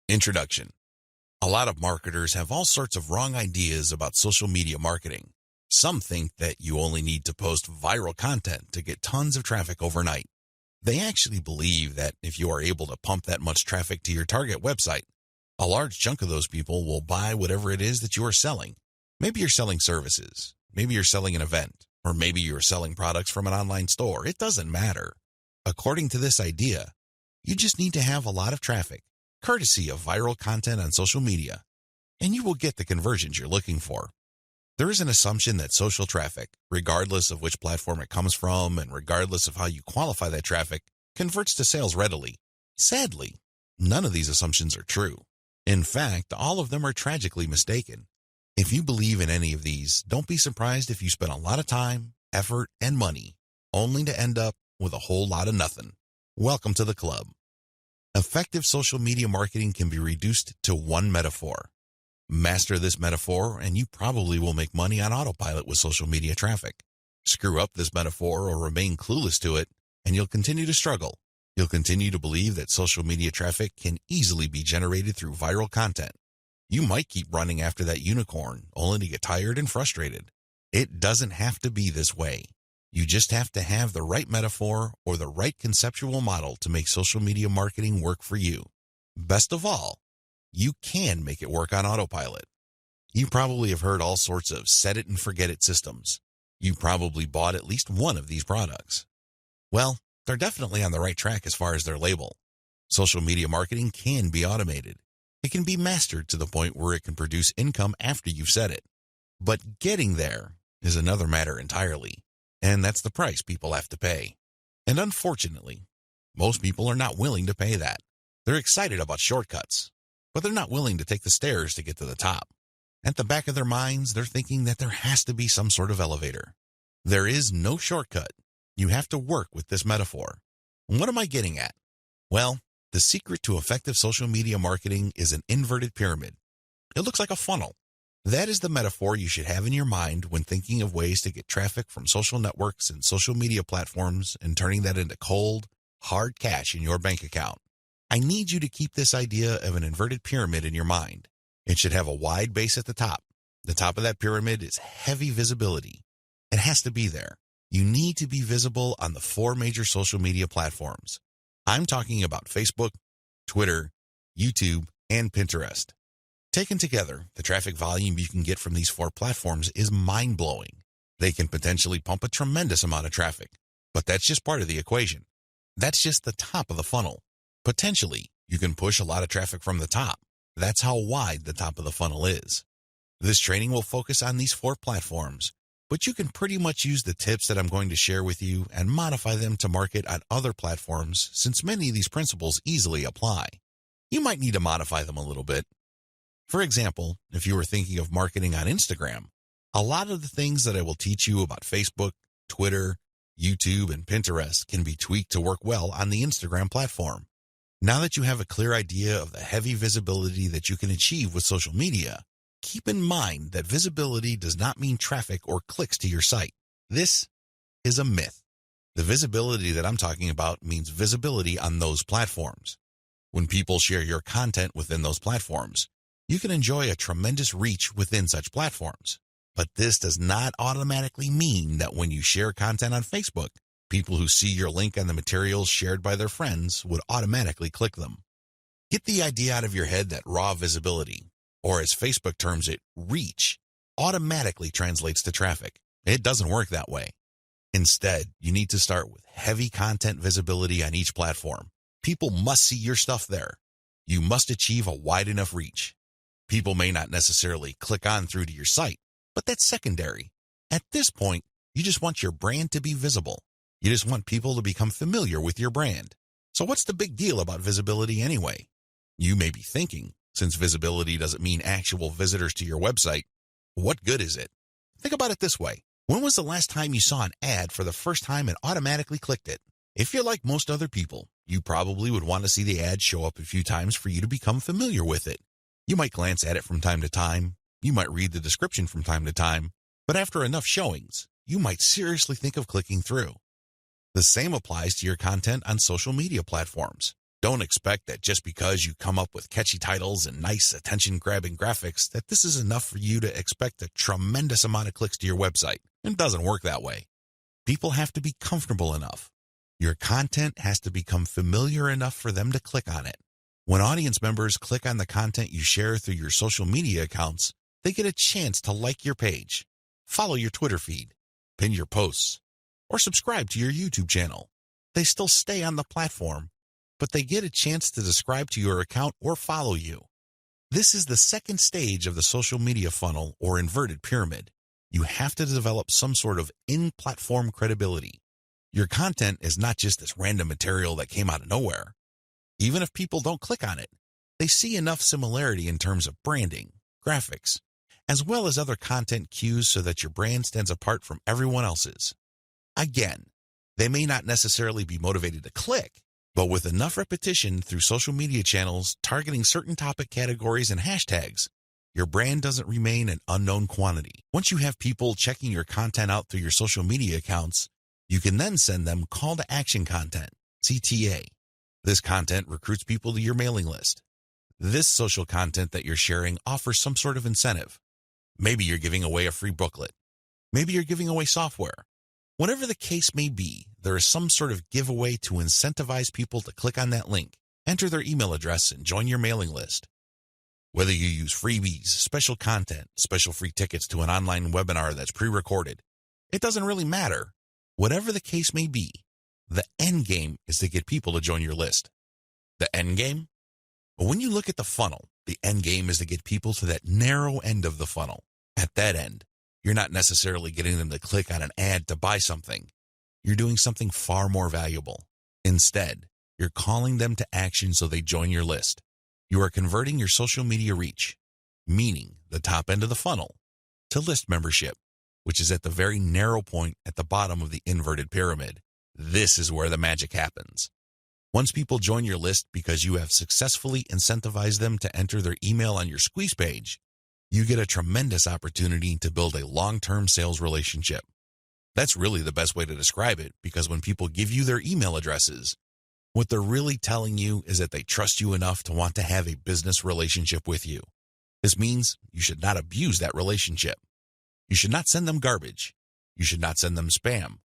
Introduction. A lot of marketers have all sorts of wrong ideas about social media marketing. Some think that you only need to post viral content to get tons of traffic overnight. They actually believe that if you are able to pump that much traffic to your target website, a large chunk of those people will buy whatever it is that you are selling. Maybe you're selling services, maybe you're selling an event, or maybe you're selling products from an online store. It doesn't matter. According to this idea, you just need to have a lot of traffic, courtesy of viral content on social media, and you will get the conversions you're looking for. There is an assumption that social traffic, regardless of which platform it comes from and regardless of how you qualify that traffic, converts to sales readily. Sadly, none of these assumptions are true. In fact, all of them are tragically mistaken. If you believe in any of these, don't be surprised if you spend a lot of time, effort, and money, only to end up with a whole lot of nothing. Welcome to the club. Effective social media marketing can be reduced to one metaphor. Master this metaphor, and you probably will make money on autopilot with social media traffic. Screw up this metaphor or remain clueless to it, and you'll continue to struggle. You'll continue to believe that social media traffic can easily be generated through viral content. You might keep running after that unicorn, only to get tired and frustrated. It doesn't have to be this way. You just have to have the right metaphor or the right conceptual model to make social media marketing work for you. Best of all, you can make it work on autopilot. You probably have heard all sorts of set it and forget it systems. You probably bought at least one of these products. Well, they're definitely on the right track as far as their label. Social media marketing can be automated. It can be mastered to the point where it can produce income after you've set it. But getting there is another matter entirely, and that's the price people have to pay. And unfortunately, most people are not willing to pay that. They're excited about shortcuts, but they're not willing to take the stairs to get to the top. At the back of their minds, they're thinking that there has to be some sort of elevator. There is no shortcut. You have to work with this metaphor. And what am I getting at? Well, the secret to effective social media marketing is an inverted pyramid. It looks like a funnel. That is the metaphor you should have in your mind when thinking of ways to get traffic from social networks and social media platforms and turning that into cold, hard cash in your bank account. I need you to keep this idea of an inverted pyramid in your mind. It should have a wide base at the top. The top of that pyramid is heavy visibility. It has to be there. You need to be visible on the 4 major social media platforms. I'm talking about Facebook, Twitter, YouTube, and Pinterest. Taken together, the traffic volume you can get from these 4 platforms is mind-blowing. They can potentially pump a tremendous amount of traffic, but that's just part of the equation. That's just the top of the funnel. Potentially, you can push a lot of traffic from the top. That's how wide the top of the funnel is. This training will focus on these 4 platforms, but you can pretty much use the tips that I'm going to share with you and modify them to market on other platforms since many of these principles easily apply. You might need to modify them a little bit. For example, if you were thinking of marketing on Instagram, a lot of the things that I will teach you about Facebook, Twitter, YouTube, and Pinterest can be tweaked to work well on the Instagram platform. Now that you have a clear idea of the heavy visibility that you can achieve with social media, keep in mind that visibility does not mean traffic or clicks to your site. This is a myth. The visibility that I'm talking about means visibility on those platforms. When people share your content within those platforms, you can enjoy a tremendous reach within such platforms. But this does not automatically mean that when you share content on Facebook, people who see your link on the materials shared by their friends would automatically click them. Get the idea out of your head that raw visibility, or as Facebook terms it, reach, automatically translates to traffic. It doesn't work that way. Instead, you need to start with heavy content visibility on each platform. People must see your stuff there. You must achieve a wide enough reach. People may not necessarily click on through to your site, but that's secondary. At this point, you just want your brand to be visible. You just want people to become familiar with your brand. So what's the big deal about visibility anyway? You may be thinking, since visibility doesn't mean actual visitors to your website, what good is it? Think about it this way. When was the last time you saw an ad for the first time and automatically clicked it? If you're like most other people, you probably would want to see the ad show up a few times for you to become familiar with it. You might glance at it from time to time. You might read the description from time to time. But after enough showings, you might seriously think of clicking through. The same applies to your content on social media platforms. Don't expect that just because you come up with catchy titles and nice attention-grabbing graphics that this is enough for you to expect a tremendous amount of clicks to your website. It doesn't work that way. People have to be comfortable enough. Your content has to become familiar enough for them to click on it. When audience members click on the content you share through your social media accounts, they get a chance to like your page, follow your Twitter feed, pin your posts, or subscribe to your YouTube channel. They still stay on the platform, but they get a chance to subscribe to your account or follow you. This is the second stage of the social media funnel or inverted pyramid. You have to develop some sort of in-platform credibility. Your content is not just this random material that came out of nowhere. Even if people don't click on it, they see enough similarity in terms of branding, graphics, as well as other content cues so that your brand stands apart from everyone else's. Again, they may not necessarily be motivated to click, but with enough repetition through social media channels targeting certain topic categories and hashtags, your brand doesn't remain an unknown quantity. Once you have people checking your content out through your social media accounts, you can then send them call to action content, CTA. This content recruits people to your mailing list. This social content that you're sharing offers some sort of incentive. Maybe you're giving away a free booklet. Maybe you're giving away software. Whatever the case may be, there is some sort of giveaway to incentivize people to click on that link, enter their email address, and join your mailing list. Whether you use freebies, special content, special free tickets to an online webinar that's pre-recorded, it doesn't really matter. Whatever the case may be, the end game is to get people to join your list. The end game? Well, when you look at the funnel, the end game is to get people to that narrow end of the funnel. At that end, you're not necessarily getting them to click on an ad to buy something. You're doing something far more valuable. Instead, you're calling them to action so they join your list. You are converting your social media reach, meaning the top end of the funnel, to list membership, which is at the very narrow point at the bottom of the inverted pyramid. This is where the magic happens. Once people join your list because you have successfully incentivized them to enter their email on your squeeze page, you get a tremendous opportunity to build a long-term sales relationship. That's really the best way to describe it, because when people give you their email addresses, what they're really telling you is that they trust you enough to want to have a business relationship with you. This means you should not abuse that relationship. You should not send them garbage. You should not send them spam.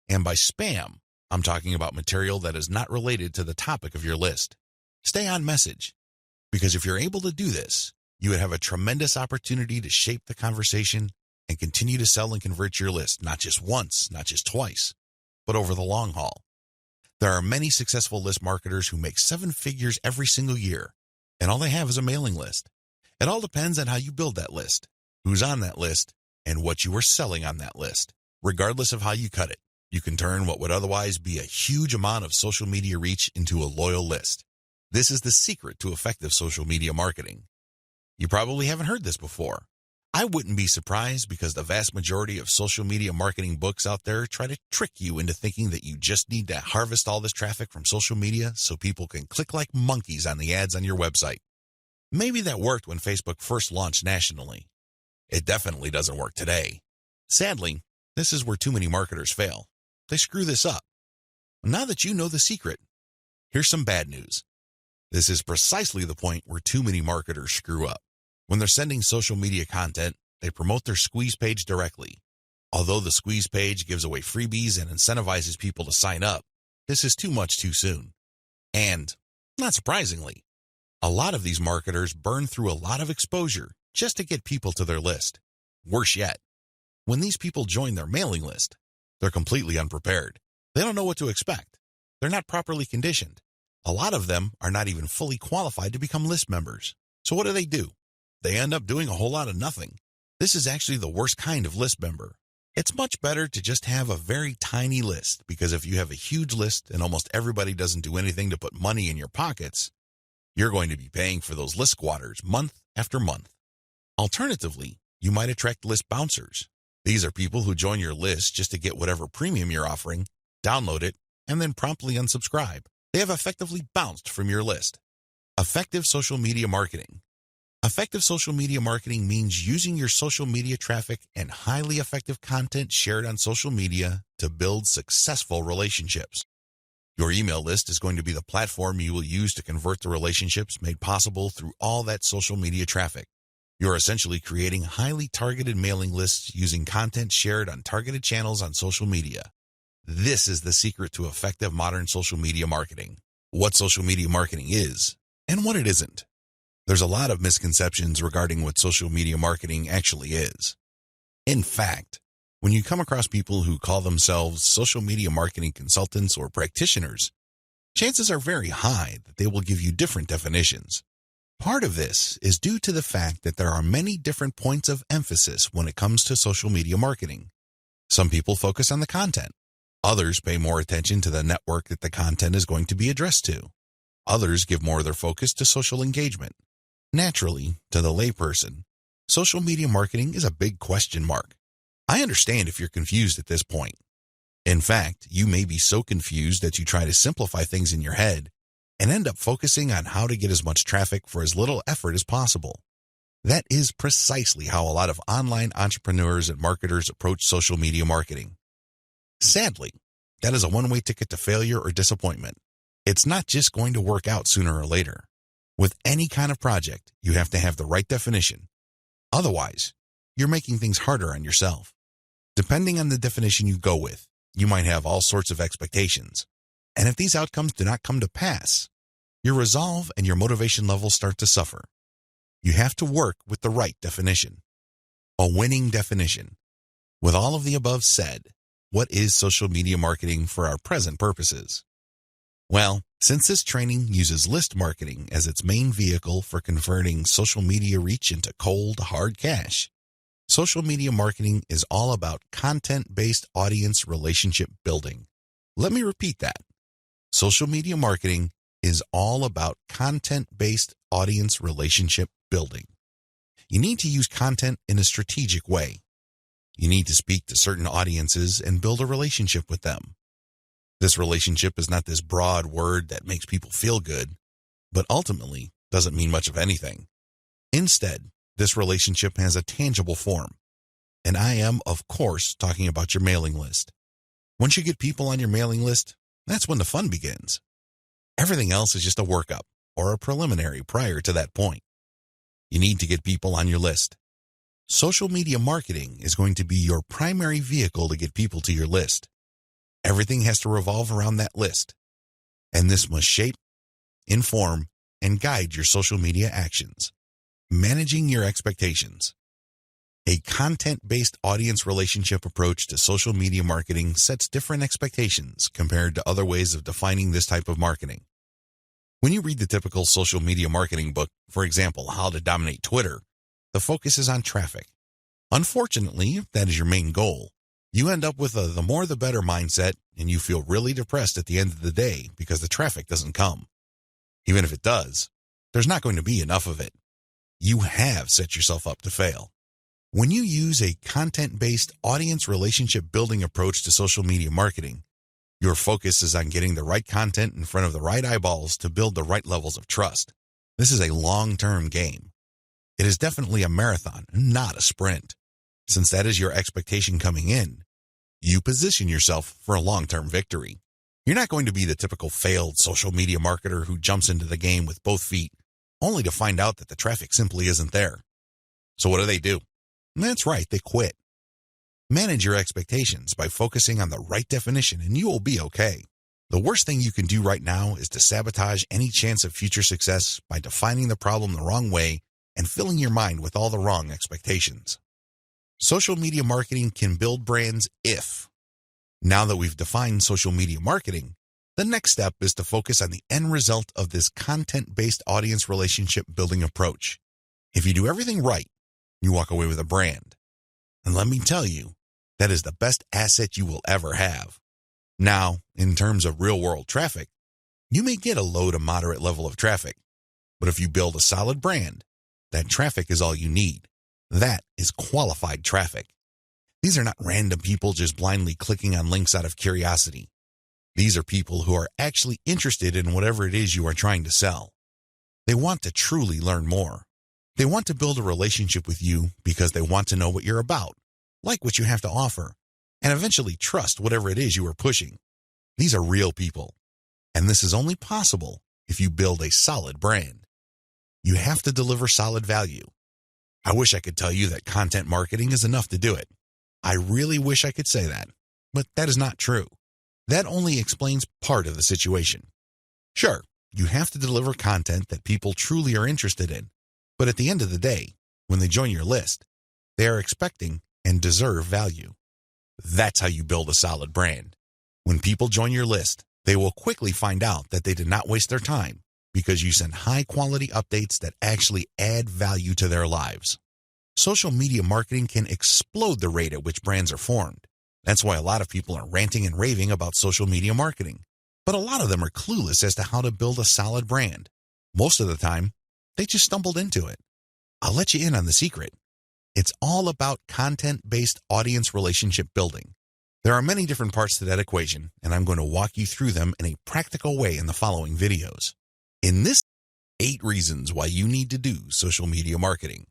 And by spam, I'm talking about material that is not related to the topic of your list. Stay on message, because if you're able to do this, you would have a tremendous opportunity to shape the conversation and continue to sell and convert your list, not just once, not just twice, but over the long haul. There are many successful list marketers who make 7 figures every single year, and all they have is a mailing list. It all depends on how you build that list, who's on that list, and what you are selling on that list. Regardless of how you cut it, you can turn what would otherwise be a huge amount of social media reach into a loyal list. This is the secret to effective social media marketing. You probably haven't heard this before. I wouldn't be surprised, because the vast majority of social media marketing books out there try to trick you into thinking that you just need to harvest all this traffic from social media so people can click like monkeys on the ads on your website. Maybe that worked when Facebook first launched nationally. It definitely doesn't work today. Sadly, this is where too many marketers fail. They screw this up. Now that you know the secret, here's some bad news. This is precisely the point where too many marketers screw up. When they're sending social media content, they promote their squeeze page directly. Although the squeeze page gives away freebies and incentivizes people to sign up, this is too much too soon. And, not surprisingly, a lot of these marketers burn through a lot of exposure just to get people to their list. Worse yet, when these people join their mailing list, they're completely unprepared. They don't know what to expect. They're not properly conditioned. A lot of them are not even fully qualified to become list members. So what do? They end up doing a whole lot of nothing. This is actually the worst kind of list member. It's much better to just have a very tiny list, because if you have a huge list and almost everybody doesn't do anything to put money in your pockets, you're going to be paying for those list squatters month after month. Alternatively, you might attract list bouncers. These are people who join your list just to get whatever premium you're offering, download it, and then promptly unsubscribe. They have effectively bounced from your list. Effective social media marketing. Effective social media marketing means using your social media traffic and highly effective content shared on social media to build successful relationships. Your email list is going to be the platform you will use to convert the relationships made possible through all that social media traffic. You're essentially creating highly targeted mailing lists using content shared on targeted channels on social media. This is the secret to effective modern social media marketing. What social media marketing is and what it isn't. There's a lot of misconceptions regarding what social media marketing actually is. In fact, when you come across people who call themselves social media marketing consultants or practitioners, chances are very high that they will give you different definitions. Part of this is due to the fact that there are many different points of emphasis when it comes to social media marketing. Some people focus on the content. Others pay more attention to the network that the content is going to be addressed to. Others give more of their focus to social engagement. Naturally, to the layperson, social media marketing is a big question mark. I understand if you're confused at this point. In fact, you may be so confused that you try to simplify things in your head and end up focusing on how to get as much traffic for as little effort as possible. That is precisely how a lot of online entrepreneurs and marketers approach social media marketing. Sadly, that is a one-way ticket to failure or disappointment. It's not just going to work out sooner or later. With any kind of project, you have to have the right definition. Otherwise, you're making things harder on yourself. Depending on the definition you go with, you might have all sorts of expectations. And if these outcomes do not come to pass, your resolve and your motivation levels start to suffer. You have to work with the right definition. A winning definition. With all of the above said, what is social media marketing for our present purposes? Well, since this training uses list marketing as its main vehicle for converting social media reach into cold, hard cash, social media marketing is all about content-based audience relationship building. Let me repeat that. Social media marketing is all about content-based audience relationship building. You need to use content in a strategic way. You need to speak to certain audiences and build a relationship with them. This relationship is not this broad word that makes people feel good, but ultimately doesn't mean much of anything. Instead, this relationship has a tangible form. And I am, of course, talking about your mailing list. Once you get people on your mailing list, that's when the fun begins. Everything else is just a workup or a preliminary prior to that point. You need to get people on your list. Social media marketing is going to be your primary vehicle to get people to your list. Everything has to revolve around that list. And this must shape, inform, and guide your social media actions. Managing your expectations. A content-based audience relationship approach to social media marketing sets different expectations compared to other ways of defining this type of marketing. When you read the typical social media marketing book, for example, How to Dominate Twitter, the focus is on traffic. Unfortunately, if that is your main goal, you end up with a the more the better mindset, and you feel really depressed at the end of the day because the traffic doesn't come. Even if it does, there's not going to be enough of it. You have set yourself up to fail. When you use a content-based audience relationship building approach to social media marketing, your focus is on getting the right content in front of the right eyeballs to build the right levels of trust. This is a long-term game. It is definitely a marathon, not a sprint. Since that is your expectation coming in, you position yourself for a long-term victory. You're not going to be the typical failed social media marketer who jumps into the game with both feet, only to find out that the traffic simply isn't there. So what do? That's right, they quit. Manage your expectations by focusing on the right definition and you will be okay. The worst thing you can do right now is to sabotage any chance of future success by defining the problem the wrong way and filling your mind with all the wrong expectations. Social media marketing can build brands if. Now that we've defined social media marketing, the next step is to focus on the end result of this content-based audience relationship building approach. If you do everything right, you walk away with a brand. And let me tell you, that is the best asset you will ever have. Now, in terms of real-world traffic, you may get a low to moderate level of traffic, but if you build a solid brand, that traffic is all you need. That is qualified traffic. These are not random people just blindly clicking on links out of curiosity. These are people who are actually interested in whatever it is you are trying to sell. They want to truly learn more. They want to build a relationship with you because they want to know what you're about, like what you have to offer, and eventually trust whatever it is you are pushing. These are real people. And this is only possible if you build a solid brand. You have to deliver solid value. I wish I could tell you that content marketing is enough to do it. I really wish I could say that, but that is not true. That only explains part of the situation. Sure, you have to deliver content that people truly are interested in, but at the end of the day, when they join your list, they are expecting and deserve value. That's how you build a solid brand. When people join your list, they will quickly find out that they did not waste their time because you send high-quality updates that actually add value to their lives. Social media marketing can explode the rate at which brands are formed. That's why a lot of people are ranting and raving about social media marketing. But a lot of them are clueless as to how to build a solid brand. Most of the time, they just stumbled into it. I'll let you in on the secret. It's all about content-based audience relationship building. There are many different parts to that equation, and I'm going to walk you through them in a practical way in the following videos. In this, 8 reasons why you need to do social media marketing.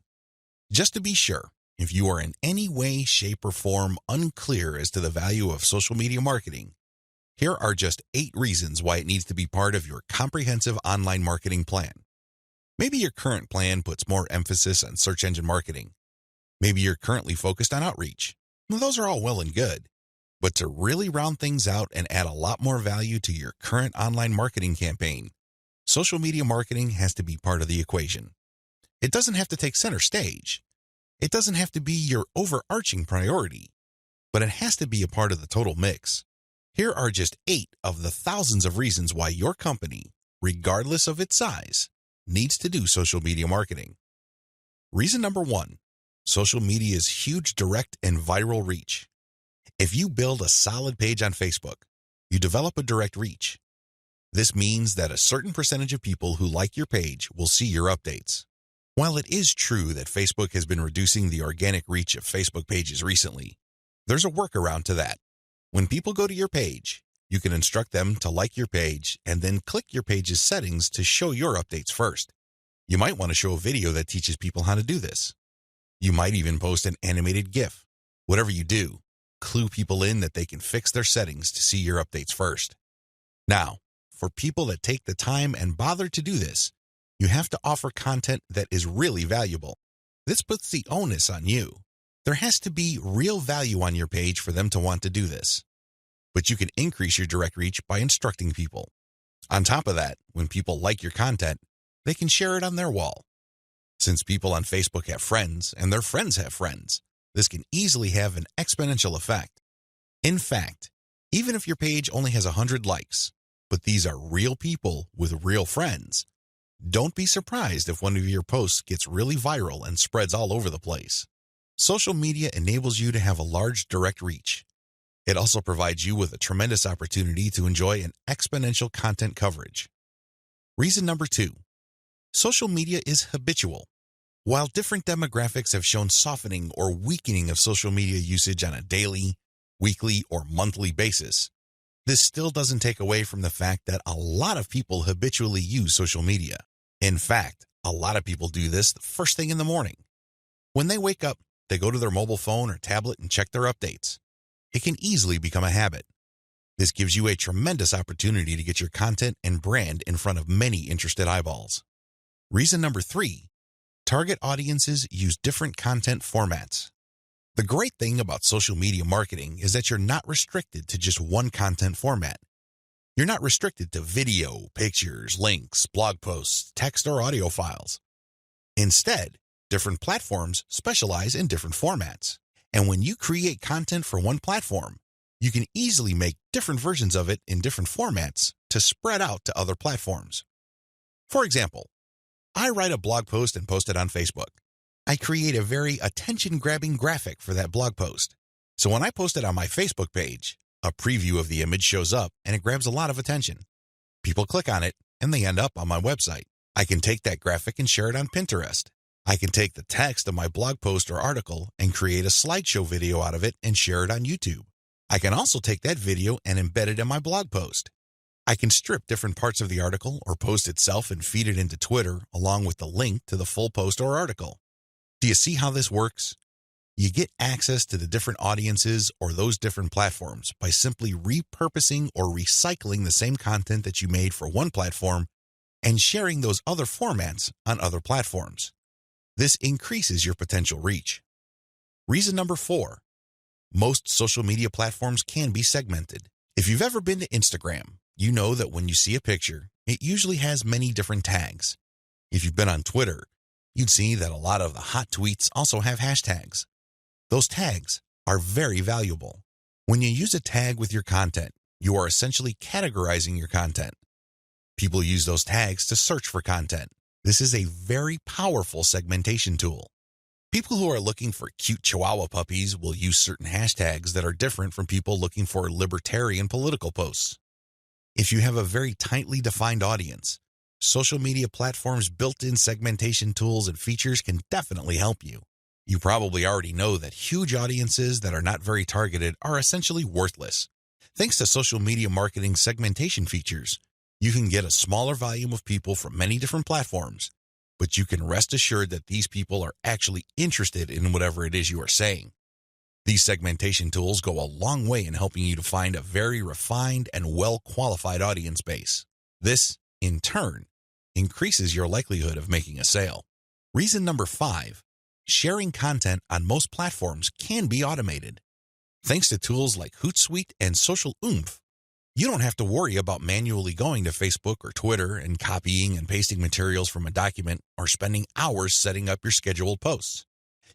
Just to be sure, if you are in any way, shape, or form unclear as to the value of social media marketing, here are just 8 reasons why it needs to be part of your comprehensive online marketing plan. Maybe your current plan puts more emphasis on search engine marketing. Maybe you're currently focused on outreach. Well, those are all well and good. But to really round things out and add a lot more value to your current online marketing campaign, social media marketing has to be part of the equation. It doesn't have to take center stage. It doesn't have to be your overarching priority, but it has to be a part of the total mix. Here are just 8 of the thousands of reasons why your company, regardless of its size, needs to do social media marketing. Reason number 1, social media's huge direct and viral reach. If you build a solid page on Facebook, you develop a direct reach. This means that a certain percentage of people who like your page will see your updates. While it is true that Facebook has been reducing the organic reach of Facebook pages recently, there's a workaround to that. When people go to your page, you can instruct them to like your page and then click your page's settings to show your updates first. You might want to show a video that teaches people how to do this. You might even post an animated GIF. Whatever you do, clue people in that they can fix their settings to see your updates first. Now, for people that take the time and bother to do this, you have to offer content that is really valuable. This puts the onus on you. There has to be real value on your page for them to want to do this. But you can increase your direct reach by instructing people. On top of that, when people like your content, they can share it on their wall. Since people on Facebook have friends and their friends have friends, this can easily have an exponential effect. In fact, even if your page only has 100 likes, but these are real people with real friends, don't be surprised if one of your posts gets really viral and spreads all over the place. Social media enables you to have a large direct reach. It also provides you with a tremendous opportunity to enjoy an exponential content coverage. Reason number 2, social media is habitual. While different demographics have shown softening or weakening of social media usage on a daily, weekly, or monthly basis, this still doesn't take away from the fact that a lot of people habitually use social media. In fact, a lot of people do this the first thing in the morning. When they wake up, they go to their mobile phone or tablet and check their updates. It can easily become a habit. This gives you a tremendous opportunity to get your content and brand in front of many interested eyeballs. Reason number 3, target audiences use different content formats. The great thing about social media marketing is that you're not restricted to just one content format. You're not restricted to video, pictures, links, blog posts, text, or audio files. Instead, different platforms specialize in different formats. And when you create content for one platform, you can easily make different versions of it in different formats to spread out to other platforms. For example, I write a blog post and post it on Facebook. I create a very attention-grabbing graphic for that blog post. So when I post it on my Facebook page, a preview of the image shows up and it grabs a lot of attention. People click on it and they end up on my website. I can take that graphic and share it on Pinterest. I can take the text of my blog post or article and create a slideshow video out of it and share it on YouTube. I can also take that video and embed it in my blog post. I can strip different parts of the article or post itself and feed it into Twitter along with the link to the full post or article. Do you see how this works? You get access to the different audiences or those different platforms by simply repurposing or recycling the same content that you made for one platform and sharing those other formats on other platforms. This increases your potential reach. Reason number 4, most social media platforms can be segmented. If you've ever been to Instagram, you know that when you see a picture, it usually has many different tags. If you've been on Twitter, you'd see that a lot of the hot tweets also have hashtags. Those tags are very valuable. When you use a tag with your content, you are essentially categorizing your content. People use those tags to search for content. This is a very powerful segmentation tool. People who are looking for cute Chihuahua puppies will use certain hashtags that are different from people looking for libertarian political posts. If you have a very tightly defined audience, social media platforms' built-in segmentation tools and features can definitely help you. You probably already know that huge audiences that are not very targeted are essentially worthless. Thanks to social media marketing segmentation features, you can get a smaller volume of people from many different platforms, but you can rest assured that these people are actually interested in whatever it is you are saying. These segmentation tools go a long way in helping you to find a very refined and well-qualified audience base. This, in turn, increases your likelihood of making a sale. Reason number 5, sharing content on most platforms can be automated. Thanks to tools like Hootsuite and Social Oomph, you don't have to worry about manually going to Facebook or Twitter and copying and pasting materials from a document or spending hours setting up your scheduled posts.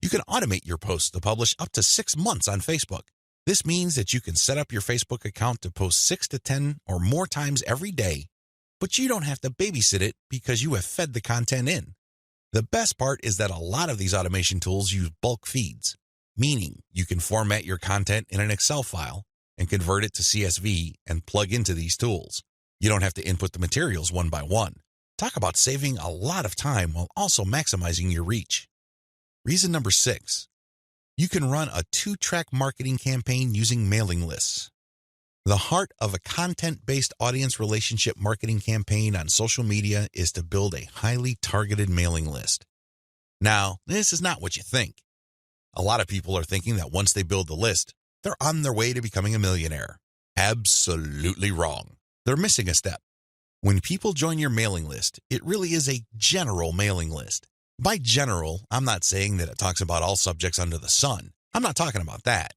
You can automate your posts to publish up to 6 months on Facebook. This means that you can set up your Facebook account to post 6 to 10 or more times every day, but you don't have to babysit it because you have fed the content in. The best part is that a lot of these automation tools use bulk feeds, meaning you can format your content in an Excel file and convert it to CSV and plug into these tools. You don't have to input the materials one by one. Talk about saving a lot of time while also maximizing your reach. Reason number 6, you can run a 2-track marketing campaign using mailing lists. The heart of a content-based audience relationship marketing campaign on social media is to build a highly targeted mailing list. Now, this is not what you think. A lot of people are thinking that once they build the list, they're on their way to becoming a millionaire. Absolutely wrong. They're missing a step. When people join your mailing list, it really is a general mailing list. By general, I'm not saying that it talks about all subjects under the sun. I'm not talking about that.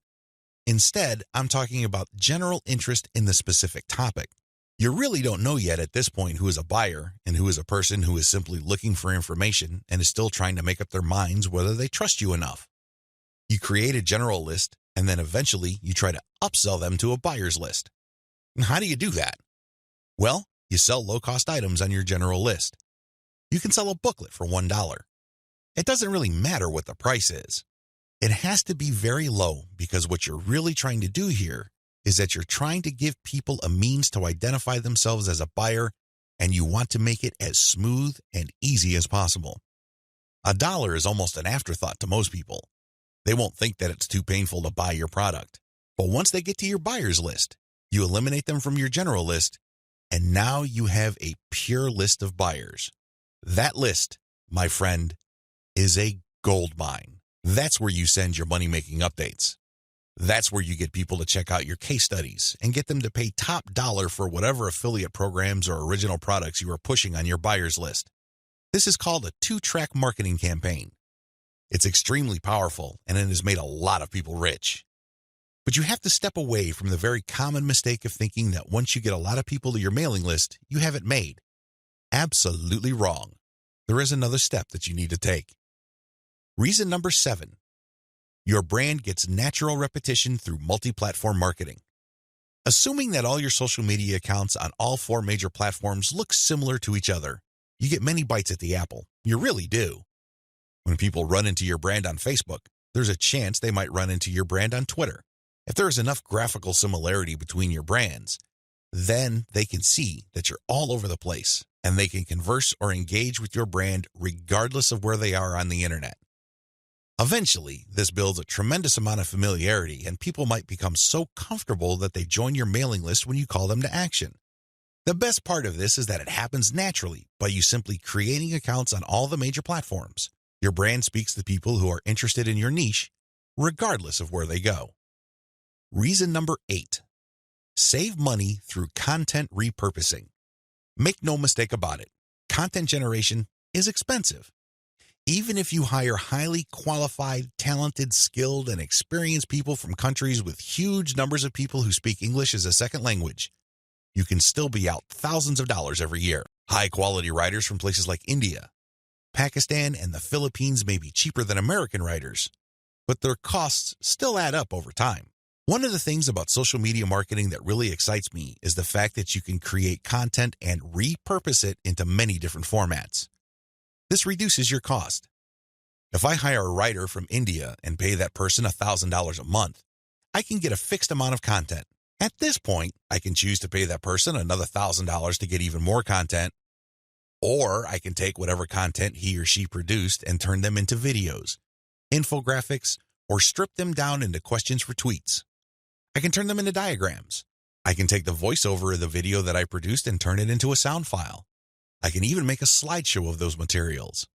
Instead, I'm talking about general interest in the specific topic. You really don't know yet at this point who is a buyer and who is a person who is simply looking for information and is still trying to make up their minds whether they trust you enough. You create a general list, and then eventually you try to upsell them to a buyer's list. How do you do that? Well, you sell low-cost items on your general list. You can sell a booklet for $1. It doesn't really matter what the price is. It has to be very low because what you're really trying to do here is that you're trying to give people a means to identify themselves as a buyer, and you want to make it as smooth and easy as possible. $1 is almost an afterthought to most people. They won't think that it's too painful to buy your product. But once they get to your buyer's list, you eliminate them from your general list, and now you have a pure list of buyers. That list, my friend, is a gold mine. That's where you send your money-making updates. That's where you get people to check out your case studies and get them to pay top dollar for whatever affiliate programs or original products you are pushing on your buyer's list. This is called a 2-track marketing campaign. It's extremely powerful, and it has made a lot of people rich. But you have to step away from the very common mistake of thinking that once you get a lot of people to your mailing list, you have it made. Absolutely wrong. There is another step that you need to take. Reason number 7, your brand gets natural repetition through multi-platform marketing. Assuming that all your social media accounts on all 4 major platforms look similar to each other, you get many bites at the apple. You really do. When people run into your brand on Facebook, there's a chance they might run into your brand on Twitter. If there is enough graphical similarity between your brands, then they can see that you're all over the place, and they can converse or engage with your brand regardless of where they are on the internet. Eventually, this builds a tremendous amount of familiarity, and people might become so comfortable that they join your mailing list when you call them to action. The best part of this is that it happens naturally by you simply creating accounts on all the major platforms. Your brand speaks to people who are interested in your niche regardless of where they go. Reason number 8. Save money through content repurposing. Make no mistake about it, content generation is expensive. Even if you hire highly qualified, talented, skilled, and experienced people from countries with huge numbers of people who speak English as a second language, you can still be out thousands of dollars every year. High-quality writers from places like India, Pakistan, and the Philippines may be cheaper than American writers, but their costs still add up over time. One of the things about social media marketing that really excites me is the fact that you can create content and repurpose it into many different formats. This reduces your cost. If I hire a writer from India and pay that person $1,000 a month, I can get a fixed amount of content. At this point, I can choose to pay that person another $1,000 to get even more content, or I can take whatever content he or she produced and turn them into videos, infographics, or strip them down into questions for tweets. I can turn them into diagrams. I can take the voiceover of the video that I produced and turn it into a sound file. I can even make a slideshow of those materials.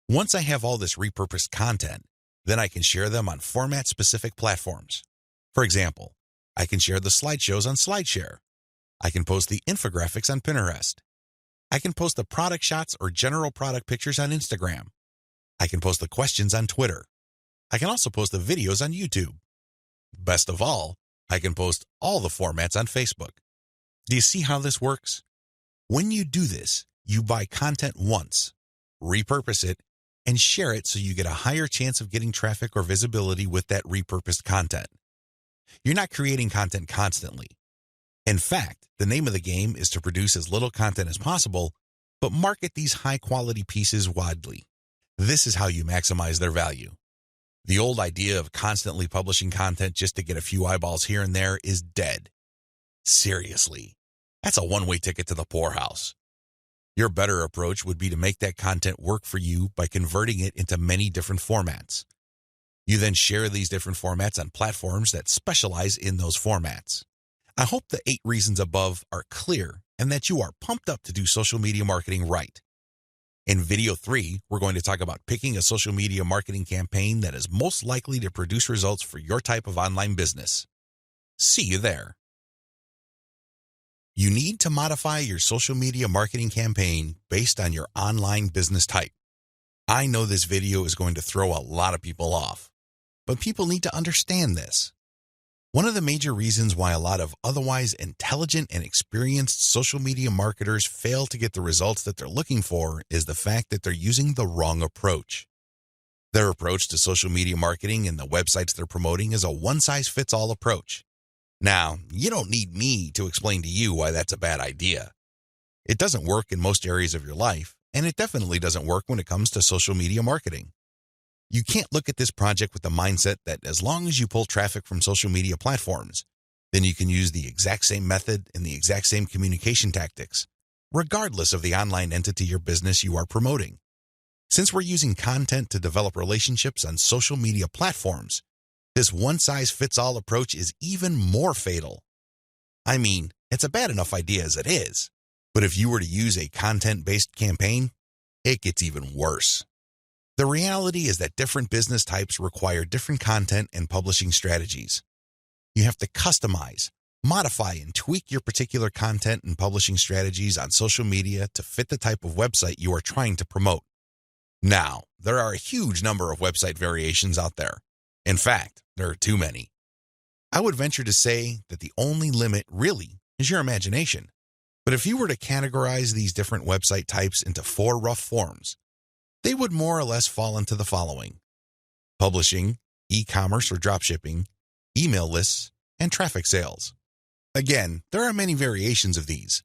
Once I have all this repurposed content, then I can share them on format-specific platforms. For example, I can share the slideshows on SlideShare. I can post the infographics on Pinterest. I can post the product shots or general product pictures on Instagram. I can post the questions on Twitter. I can also post the videos on YouTube. Best of all, I can post all the formats on Facebook. Do you see how this works? When you do this, you buy content once, repurpose it, and share it so you get a higher chance of getting traffic or visibility with that repurposed content. You're not creating content constantly. In fact, the name of the game is to produce as little content as possible, but market these high-quality pieces widely. This is how you maximize their value. The old idea of constantly publishing content just to get a few eyeballs here and there is dead. Seriously, that's a one-way ticket to the poorhouse. Your better approach would be to make that content work for you by converting it into many different formats. You then share these different formats on platforms that specialize in those formats. I hope the 8 reasons above are clear and that you are pumped up to do social media marketing right. In video 3, we're going to talk about picking a social media marketing campaign that is most likely to produce results for your type of online business. See you there. You need to modify your social media marketing campaign based on your online business type. I know this video is going to throw a lot of people off, but people need to understand this. One of the major reasons why a lot of otherwise intelligent and experienced social media marketers fail to get the results that they're looking for is the fact that they're using the wrong approach. Their approach to social media marketing and the websites they're promoting is a one-size-fits-all approach. Now, you don't need me to explain to you why that's a bad idea. It doesn't work in most areas of your life, and it definitely doesn't work when it comes to social media marketing. You can't look at this project with the mindset that as long as you pull traffic from social media platforms, then you can use the exact same method and the exact same communication tactics, regardless of the online entity or business you are promoting. Since we're using content to develop relationships on social media platforms, this one-size-fits-all approach is even more fatal. I mean, it's a bad enough idea as it is, but if you were to use a content-based campaign, it gets even worse. The reality is that different business types require different content and publishing strategies. You have to customize, modify, and tweak your particular content and publishing strategies on social media to fit the type of website you are trying to promote. Now, there are a huge number of website variations out there. In fact, there are too many. I would venture to say that the only limit really is your imagination. But if you were to categorize these different website types into 4 rough forms, they would more or less fall into the following: publishing, e-commerce or dropshipping, email lists, and traffic sales. Again, there are many variations of these,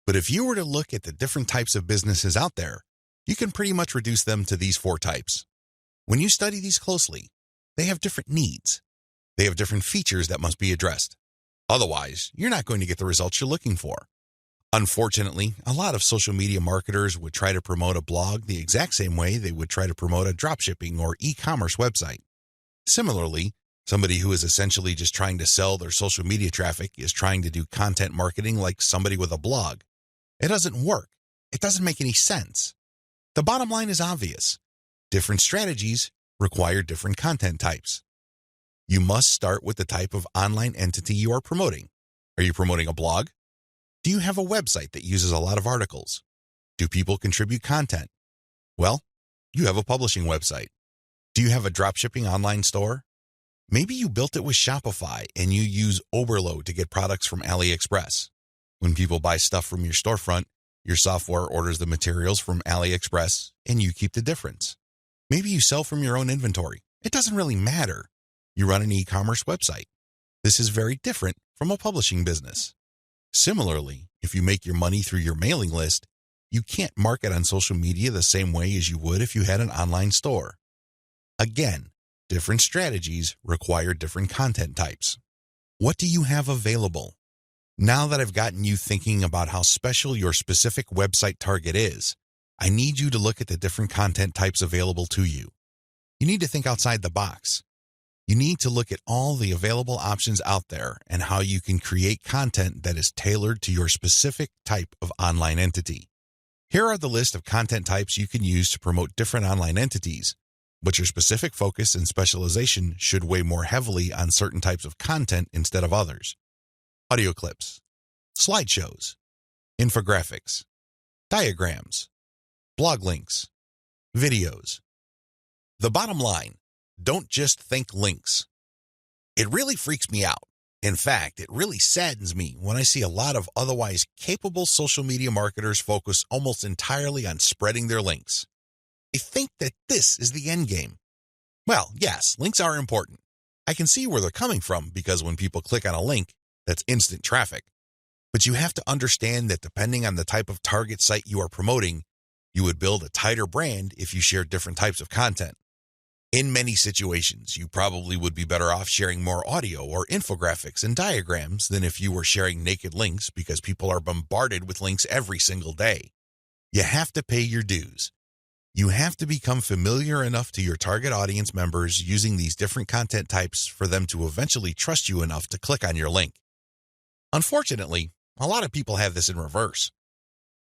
but if you were to look at the different types of businesses out there, you can pretty much reduce them to these 4 types. When you study these closely, they have different needs. They have different features that must be addressed. Otherwise, you're not going to get the results you're looking for. Unfortunately, a lot of social media marketers would try to promote a blog the exact same way they would try to promote a dropshipping or e-commerce website. Similarly, somebody who is essentially just trying to sell their social media traffic is trying to do content marketing like somebody with a blog. It doesn't work. It doesn't make any sense. The bottom line is obvious. Different strategies require different content types. You must start with the type of online entity you are promoting. Are you promoting a blog? Do you have a website that uses a lot of articles? Do people contribute content? Well, you have a publishing website. Do you have a dropshipping online store? Maybe you built it with Shopify and you use Oberlo to get products from AliExpress. When people buy stuff from your storefront, your software orders the materials from AliExpress and you keep the difference. Maybe you sell from your own inventory. It doesn't really matter. You run an e-commerce website. This is very different from a publishing business. Similarly, if you make your money through your mailing list, you can't market on social media the same way as you would if you had an online store. Again, different strategies require different content types. What do you have available? Now that I've gotten you thinking about how special your specific website target is, I need you to look at the different content types available to you. You need to think outside the box. You need to look at all the available options out there and how you can create content that is tailored to your specific type of online entity. Here are the list of content types you can use to promote different online entities, but your specific focus and specialization should weigh more heavily on certain types of content instead of others. Audio clips, slideshows, infographics, diagrams, blog links, videos. The bottom line, don't just think links. It really freaks me out. In fact, it really saddens me when I see a lot of otherwise capable social media marketers focus almost entirely on spreading their links. They think that this is the end game. Well, yes, links are important. I can see where they're coming from because when people click on a link, that's instant traffic. But you have to understand that depending on the type of target site you are promoting, you would build a tighter brand if you share different types of content. In many situations, you probably would be better off sharing more audio or infographics and diagrams than if you were sharing naked links because people are bombarded with links every single day. You have to pay your dues. You have to become familiar enough to your target audience members using these different content types for them to eventually trust you enough to click on your link. Unfortunately, a lot of people have this in reverse.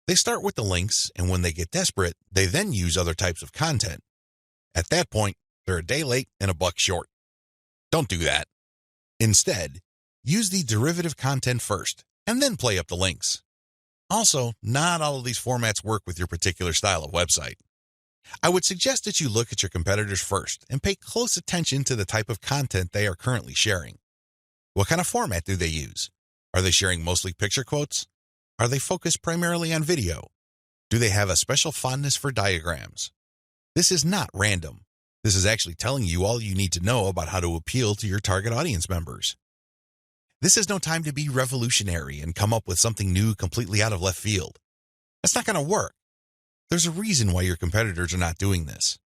They start with the links, and when they get desperate, they then use other types of content. At that point, they're a day late and a buck short. Don't do that. Instead, use the derivative content first, and then play up the links. Also, not all of these formats work with your particular style of website. I would suggest that you look at your competitors first and pay close attention to the type of content they are currently sharing. What kind of format do they use? Are they sharing mostly picture quotes? Are they focused primarily on video? Do they have a special fondness for diagrams? This is not random. This is actually telling you all you need to know about how to appeal to your target audience members. This is no time to be revolutionary and come up with something new completely out of left field. That's not going to work. There's a reason why your competitors are not doing this.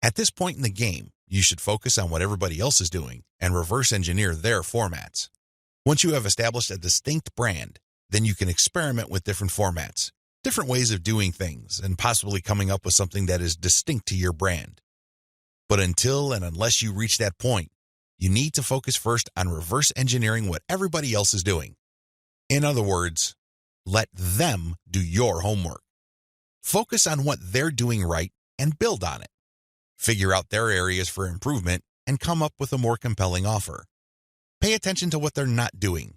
At this point in the game, you should focus on what everybody else is doing and reverse engineer their formats. Once you have established a distinct brand, then you can experiment with different formats, different ways of doing things, and possibly coming up with something that is distinct to your brand. But until and unless you reach that point, you need to focus first on reverse engineering what everybody else is doing. In other words, let them do your homework. Focus on what they're doing right and build on it. Figure out their areas for improvement and come up with a more compelling offer. Pay attention to what they're not doing.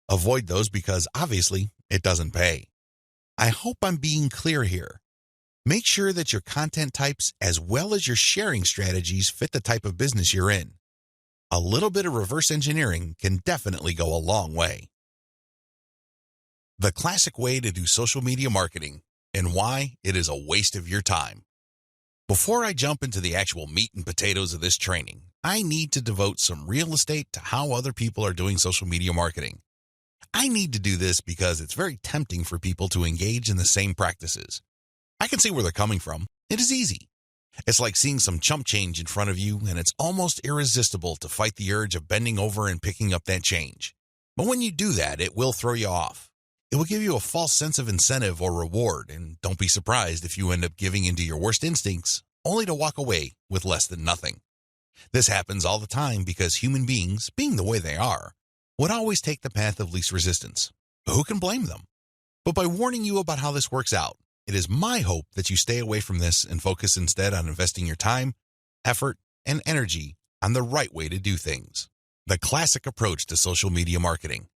Avoid those because obviously it doesn't pay. I hope I'm being clear here. Make sure that your content types as well as your sharing strategies fit the type of business you're in. A little bit of reverse engineering can definitely go a long way. The classic way to do social media marketing and why it is a waste of your time. Before I jump into the actual meat and potatoes of this training, I need to devote some real estate to how other people are doing social media marketing. I need to do this because it's very tempting for people to engage in the same practices. I can see where they're coming from. It is easy. It's like seeing some chump change in front of you, and it's almost irresistible to fight the urge of bending over and picking up that change. But when you do that, it will throw you off. It will give you a false sense of incentive or reward, and don't be surprised if you end up giving into your worst instincts, only to walk away with less than nothing. This happens all the time because human beings, being the way they are, would always take the path of least resistance. Who can blame them? But by warning you about how this works out, it is my hope that you stay away from this and focus instead on investing your time, effort, and energy on the right way to do things. The classic approach to social media marketing.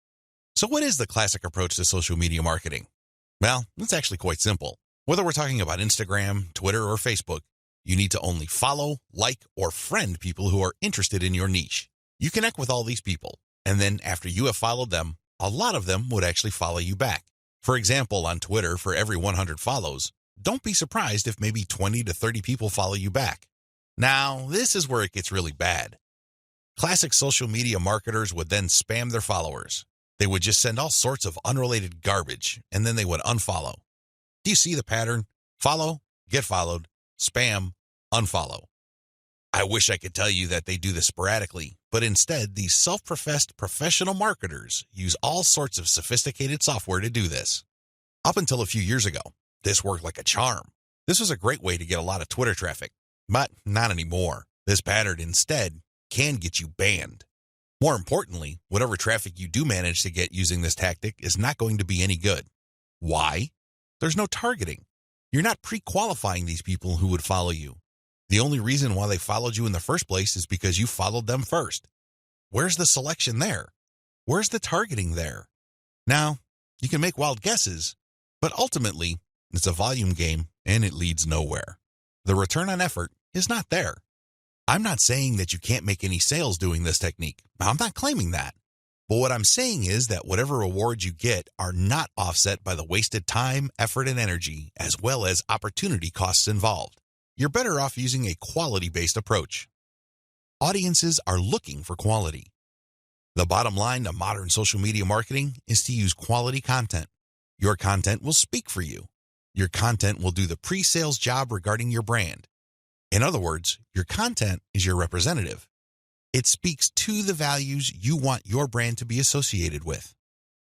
So what is the classic approach to social media marketing? Well, it's actually quite simple. Whether we're talking about Instagram, Twitter, or Facebook, you need to only follow, like, or friend people who are interested in your niche. You connect with all these people, and then after you have followed them, a lot of them would actually follow you back. For example, on Twitter, for every 100 follows, don't be surprised if maybe 20 to 30 people follow you back. Now, this is where it gets really bad. Classic social media marketers would then spam their followers. They would just send all sorts of unrelated garbage, and then they would unfollow. Do you see the pattern? Follow, get followed, spam, unfollow. I wish I could tell you that they do this sporadically, but instead, these self-professed professional marketers use all sorts of sophisticated software to do this. Up until a few years ago, this worked like a charm. This was a great way to get a lot of Twitter traffic, but not anymore. This pattern instead can get you banned. More importantly, whatever traffic you do manage to get using this tactic is not going to be any good. Why? There's no targeting. You're not pre-qualifying these people who would follow you. The only reason why they followed you in the first place is because you followed them first. Where's the selection there? Where's the targeting there? Now, you can make wild guesses, but ultimately, it's a volume game and it leads nowhere. The return on effort is not there. I'm not saying that you can't make any sales doing this technique. I'm not claiming that. But what I'm saying is that whatever rewards you get are not offset by the wasted time, effort, and energy, as well as opportunity costs involved. You're better off using a quality-based approach. Audiences are looking for quality. The bottom line to modern social media marketing is to use quality content. Your content will speak for you. Your content will do the pre-sales job regarding your brand. In other words, your content is your representative. It speaks to the values you want your brand to be associated with.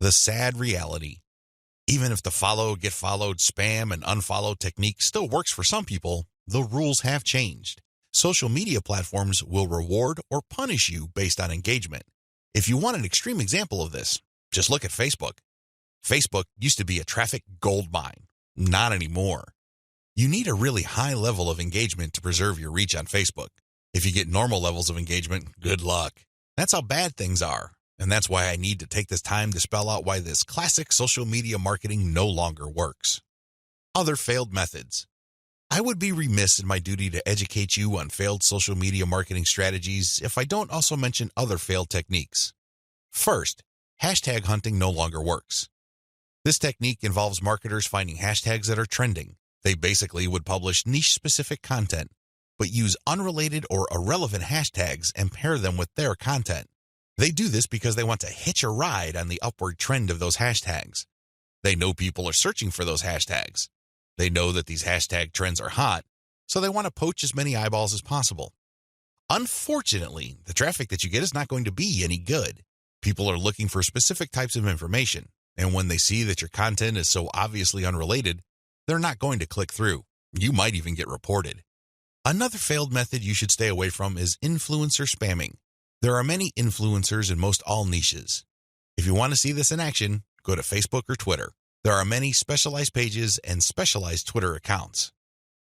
The sad reality: even if the follow, get followed, spam, and unfollow technique still works for some people, the rules have changed. Social media platforms will reward or punish you based on engagement. If you want an extreme example of this, just look at Facebook. Facebook used to be a traffic goldmine. Not anymore. You need a really high level of engagement to preserve your reach on Facebook. If you get normal levels of engagement, good luck. That's how bad things are, and that's why I need to take this time to spell out why this classic social media marketing no longer works. Other failed methods. I would be remiss in my duty to educate you on failed social media marketing strategies if I don't also mention other failed techniques. First, hashtag hunting no longer works. This technique involves marketers finding hashtags that are trending. They basically would publish niche-specific content, but use unrelated or irrelevant hashtags and pair them with their content. They do this because they want to hitch a ride on the upward trend of those hashtags. They know people are searching for those hashtags. They know that these hashtag trends are hot, so they want to poach as many eyeballs as possible. Unfortunately, the traffic that you get is not going to be any good. People are looking for specific types of information, and when they see that your content is so obviously unrelated, they're not going to click through. You might even get reported. Another failed method you should stay away from is influencer spamming. There are many influencers in most all niches. If you want to see this in action, go to Facebook or Twitter. There are many specialized pages and specialized Twitter accounts.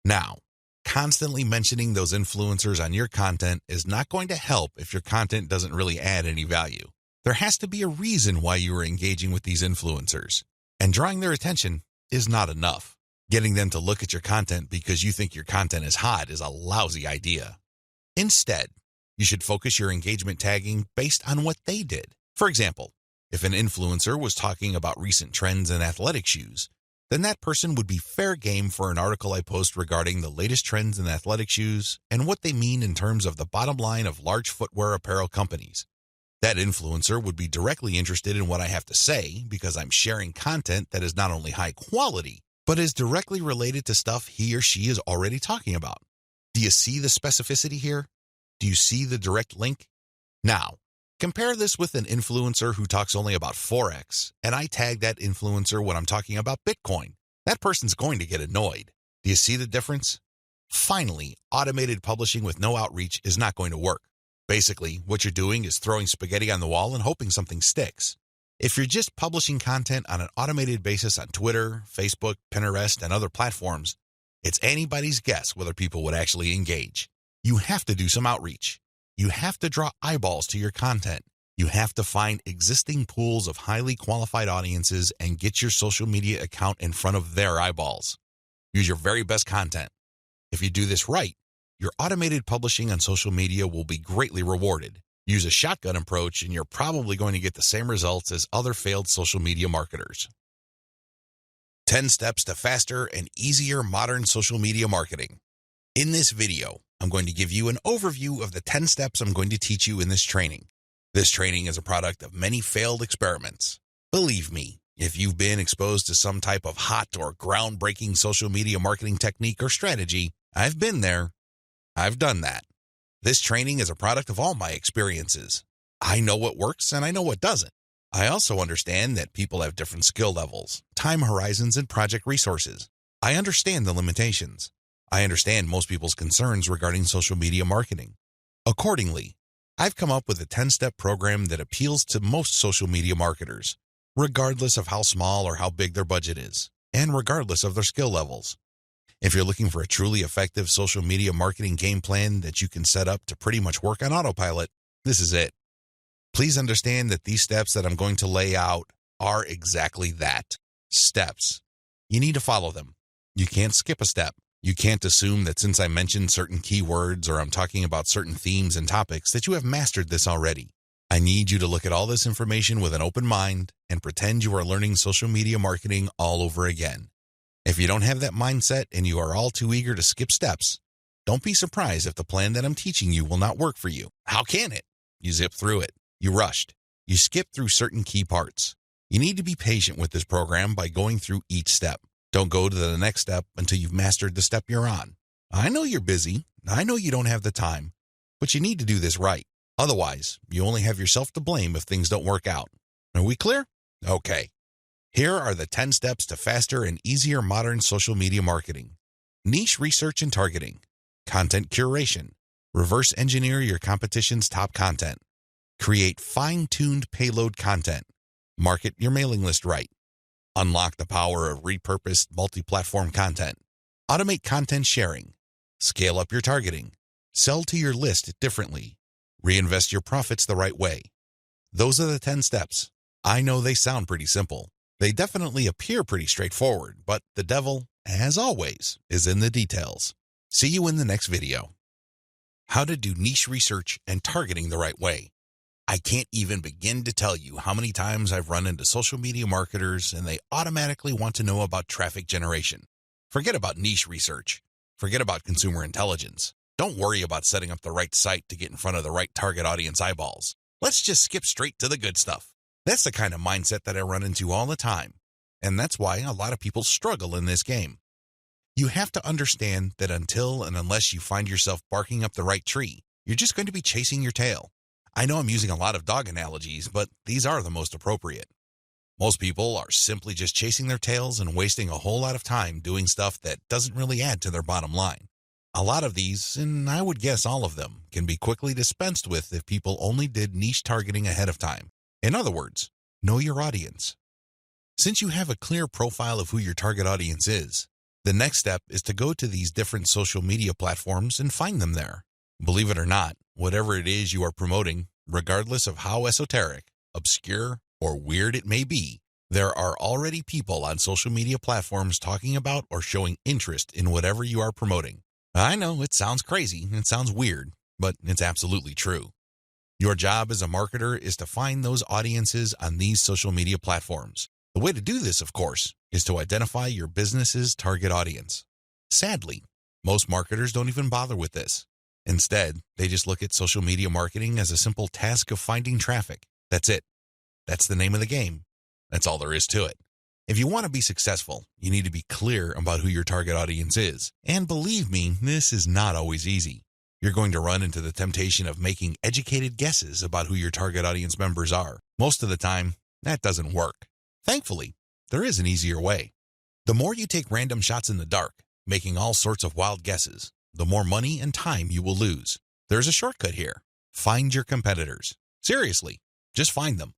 Now, constantly mentioning those influencers on your content is not going to help if your content doesn't really add any value. There has to be a reason why you are engaging with these influencers, and drawing their attention is not enough. Getting them to look at your content because you think your content is hot is a lousy idea. Instead, you should focus your engagement tagging based on what they did. For example, if an influencer was talking about recent trends in athletic shoes, then that person would be fair game for an article I post regarding the latest trends in athletic shoes and what they mean in terms of the bottom line of large footwear apparel companies. That influencer would be directly interested in what I have to say because I'm sharing content that is not only high quality, but is directly related to stuff he or she is already talking about. Do you see the specificity here? Do you see the direct link? Now, compare this with an influencer who talks only about Forex, and I tag that influencer when I'm talking about Bitcoin. That person's going to get annoyed. Do you see the difference? Finally, automated publishing with no outreach is not going to work. Basically, what you're doing is throwing spaghetti on the wall and hoping something sticks. If you're just publishing content on an automated basis on Twitter, Facebook, Pinterest, and other platforms, it's anybody's guess whether people would actually engage. You have to do some outreach. You have to draw eyeballs to your content. You have to find existing pools of highly qualified audiences and get your social media account in front of their eyeballs. Use your very best content. If you do this right, your automated publishing on social media will be greatly rewarded. Use a shotgun approach and you're probably going to get the same results as other failed social media marketers. 10 steps to faster and easier modern social media marketing. In this video, I'm going to give you an overview of the 10 steps I'm going to teach you in this training. This training is a product of many failed experiments. Believe me, if you've been exposed to some type of hot or groundbreaking social media marketing technique or strategy, I've been there. I've done that. This training is a product of all my experiences. I know what works and I know what doesn't. I also understand that people have different skill levels, time horizons, and project resources. I understand the limitations. I understand most people's concerns regarding social media marketing. Accordingly, I've come up with a 10-step program that appeals to most social media marketers, regardless of how small or how big their budget is, and regardless of their skill levels. If you're looking for a truly effective social media marketing game plan that you can set up to pretty much work on autopilot, this is it. Please understand that these steps that I'm going to lay out are exactly that, steps. You need to follow them. You can't skip a step. You can't assume that since I mentioned certain keywords or I'm talking about certain themes and topics that you have mastered this already. I need you to look at all this information with an open mind and pretend you are learning social media marketing all over again. If you don't have that mindset and you are all too eager to skip steps, don't be surprised if the plan that I'm teaching you will not work for you. How can it? You zip through it. You rushed. You skipped through certain key parts. You need to be patient with this program by going through each step. Don't go to the next step until you've mastered the step you're on. I know you're busy. I know you don't have the time, but you need to do this right. Otherwise, you only have yourself to blame if things don't work out. Are we clear? Okay. Here are the 10 steps to faster and easier modern social media marketing. Niche research and targeting. Content curation. Reverse engineer your competition's top content. Create fine-tuned payload content. Market your mailing list right. Unlock the power of repurposed multi-platform content. Automate content sharing. Scale up your targeting. Sell to your list differently. Reinvest your profits the right way. Those are the 10 steps. I know they sound pretty simple. They definitely appear pretty straightforward, but the devil, as always, is in the details. See you in the next video. How to do niche research and targeting the right way. I can't even begin to tell you how many times I've run into social media marketers and they automatically want to know about traffic generation. Forget about niche research. Forget about consumer intelligence. Don't worry about setting up the right site to get in front of the right target audience eyeballs. Let's just skip straight to the good stuff. That's the kind of mindset that I run into all the time. And that's why a lot of people struggle in this game. You have to understand that until and unless you find yourself barking up the right tree, you're just going to be chasing your tail. I know I'm using a lot of dog analogies, but these are the most appropriate. Most people are simply just chasing their tails and wasting a whole lot of time doing stuff that doesn't really add to their bottom line. A lot of these, and I would guess all of them, can be quickly dispensed with if people only did niche targeting ahead of time. In other words, know your audience. Since you have a clear profile of who your target audience is, the next step is to go to these different social media platforms and find them there. Believe it or not, whatever it is you are promoting, regardless of how esoteric, obscure, or weird it may be, there are already people on social media platforms talking about or showing interest in whatever you are promoting. I know it sounds crazy, it sounds weird, but it's absolutely true. Your job as a marketer is to find those audiences on these social media platforms. The way to do this, of course, is to identify your business's target audience. Sadly, most marketers don't even bother with this. Instead, they just look at social media marketing as a simple task of finding traffic. That's it. That's the name of the game. That's all there is to it. If you want to be successful, you need to be clear about who your target audience is. And believe me, this is not always easy. You're going to run into the temptation of making educated guesses about who your target audience members are. Most of the time, that doesn't work. Thankfully, there is an easier way. The more you take random shots in the dark, making all sorts of wild guesses, the more money and time you will lose. There's a shortcut here. Find your competitors. Seriously, just find them.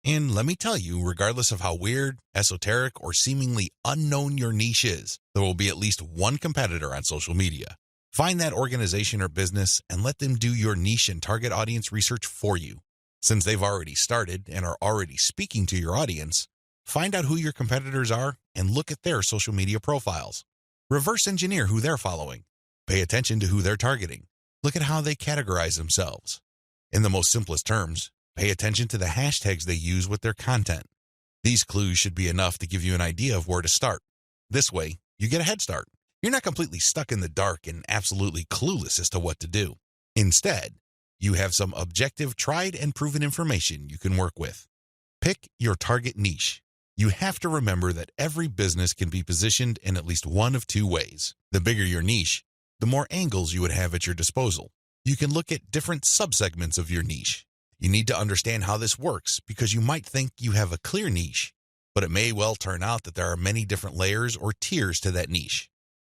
And let me tell you, regardless of how weird, esoteric, or seemingly unknown your niche is, there will be at least one competitor on social media. Find that organization or business and let them do your niche and target audience research for you. Since they've already started and are already speaking to your audience, find out who your competitors are and look at their social media profiles. Reverse engineer who they're following. Pay attention to who they're targeting. Look at how they categorize themselves. In the most simplest terms, pay attention to the hashtags they use with their content. These clues should be enough to give you an idea of where to start. This way, you get a head start. You're not completely stuck in the dark and absolutely clueless as to what to do. Instead, you have some objective, tried and proven information you can work with. Pick your target niche. You have to remember that every business can be positioned in at least one of two ways. The bigger your niche, the more angles you would have at your disposal. You can look at different subsegments of your niche. You need to understand how this works because you might think you have a clear niche, but it may well turn out that there are many different layers or tiers to that niche.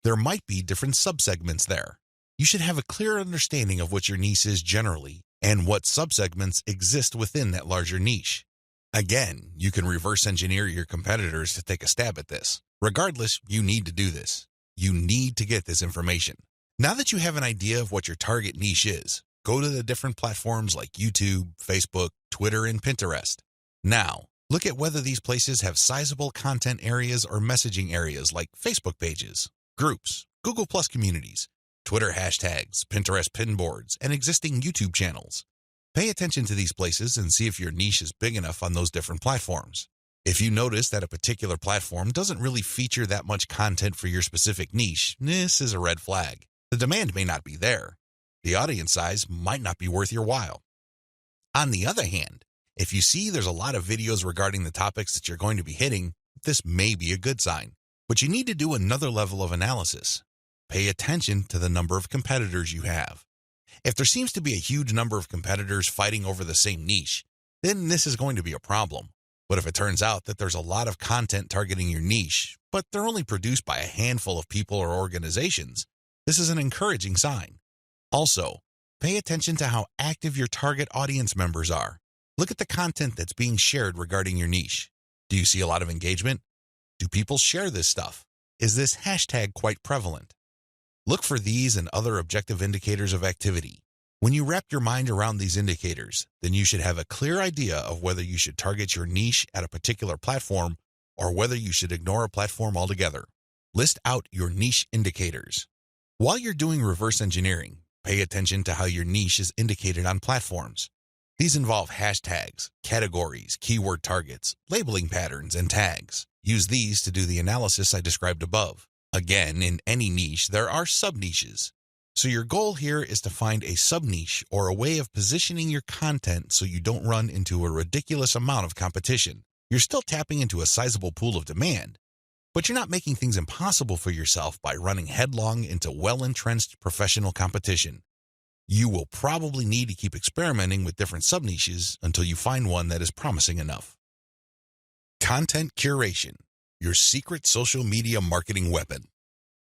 There might be different subsegments there. You should have a clear understanding of what your niche is generally and what subsegments exist within that larger niche. Again, you can reverse engineer your competitors to take a stab at this. Regardless, you need to do this. You need to get this information. Now that you have an idea of what your target niche is, go to the different platforms like YouTube, Facebook, Twitter, and Pinterest. Now, look at whether these places have sizable content areas or messaging areas like Facebook pages, groups, Google Plus communities, Twitter hashtags, Pinterest pinboards, and existing YouTube channels. Pay attention to these places and see if your niche is big enough on those different platforms. If you notice that a particular platform doesn't really feature that much content for your specific niche, this is a red flag. The demand may not be there. The audience size might not be worth your while. On the other hand, if you see there's a lot of videos regarding the topics that you're going to be hitting, this may be a good sign. But you need to do another level of analysis. Pay attention to the number of competitors you have. If there seems to be a huge number of competitors fighting over the same niche, then this is going to be a problem. But if it turns out that there's a lot of content targeting your niche, but they're only produced by a handful of people or organizations, this is an encouraging sign. Also, pay attention to how active your target audience members are. Look at the content that's being shared regarding your niche. Do you see a lot of engagement? Do people share this stuff? Is this hashtag quite prevalent? Look for these and other objective indicators of activity. When you wrap your mind around these indicators, then you should have a clear idea of whether you should target your niche at a particular platform or whether you should ignore a platform altogether. List out your niche indicators. While you're doing reverse engineering, pay attention to how your niche is indicated on platforms. These involve hashtags, categories, keyword targets, labeling patterns, and tags. Use these to do the analysis I described above. Again, in any niche, there are sub-niches. So your goal here is to find a sub-niche or a way of positioning your content so you don't run into a ridiculous amount of competition. You're still tapping into a sizable pool of demand, but you're not making things impossible for yourself by running headlong into well-entrenched professional competition. You will probably need to keep experimenting with different sub-niches until you find one that is promising enough. Content curation, your secret social media marketing weapon.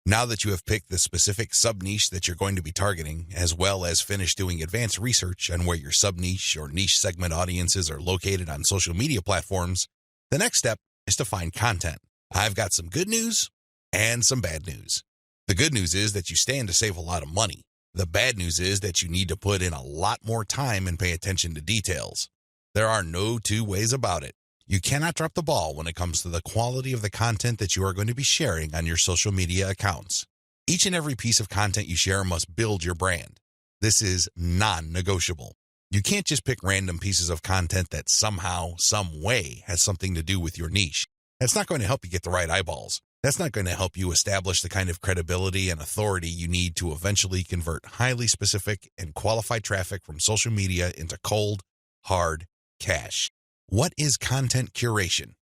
Now that you have picked the specific sub-niche that you're going to be targeting, as well as finished doing advanced research on where your sub-niche or niche segment audiences are located on social media platforms, the next step is to find content. I've got some good news and some bad news. The good news is that you stand to save a lot of money. The bad news is that you need to put in a lot more time and pay attention to details. There are no two ways about it. You cannot drop the ball when it comes to the quality of the content that you are going to be sharing on your social media accounts. Each and every piece of content you share must build your brand. This is non-negotiable. You can't just pick random pieces of content that somehow, some way has something to do with your niche. That's not going to help you get the right eyeballs. That's not going to help you establish the kind of credibility and authority you need to eventually convert highly specific and qualified traffic from social media into cold, hard cash. What is content curation?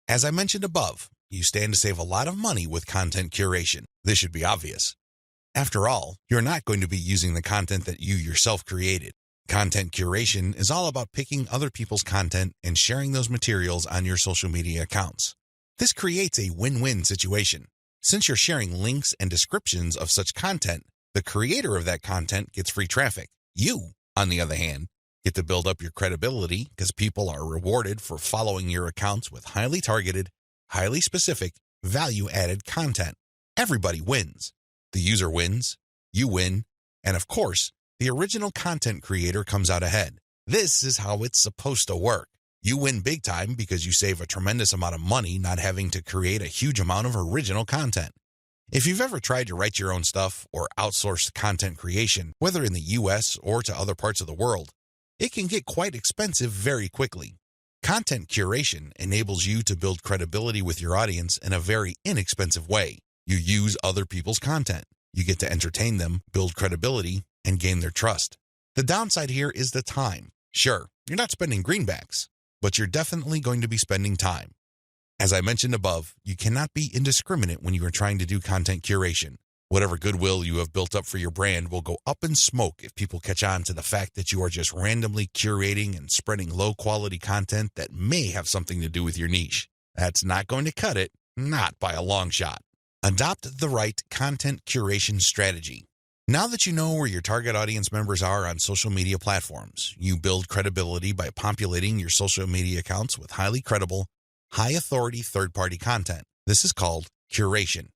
As I mentioned above, you stand to save a lot of money with content curation. This should be obvious. After all, you're not going to be using the content that you yourself created. Content curation is all about picking other people's content and sharing those materials on your social media accounts. This creates a win-win situation. Since you're sharing links and descriptions of such content, the creator of that content gets free traffic. You, on the other hand, get to build up your credibility because people are rewarded for following your accounts with highly targeted, highly specific, value-added content. Everybody wins. The user wins, you win, and of course, the original content creator comes out ahead. This is how it's supposed to work. You win big time because you save a tremendous amount of money not having to create a huge amount of original content. If you've ever tried to write your own stuff or outsourced content creation, whether in the US or to other parts of the world, it can get quite expensive very quickly. Content curation enables you to build credibility with your audience in a very inexpensive way. You use other people's content. You get to entertain them, build credibility, and gain their trust. The downside here is the time. Sure, you're not spending greenbacks, but you're definitely going to be spending time. As I mentioned above, you cannot be indiscriminate when you are trying to do content curation. Whatever goodwill you have built up for your brand will go up in smoke if people catch on to the fact that you are just randomly curating and spreading low-quality content that may have something to do with your niche. That's not going to cut it, not by a long shot. Adopt the right content curation strategy. Now that you know where your target audience members are on social media platforms, you build credibility by populating your social media accounts with highly credible, high-authority third-party content. This is called curation.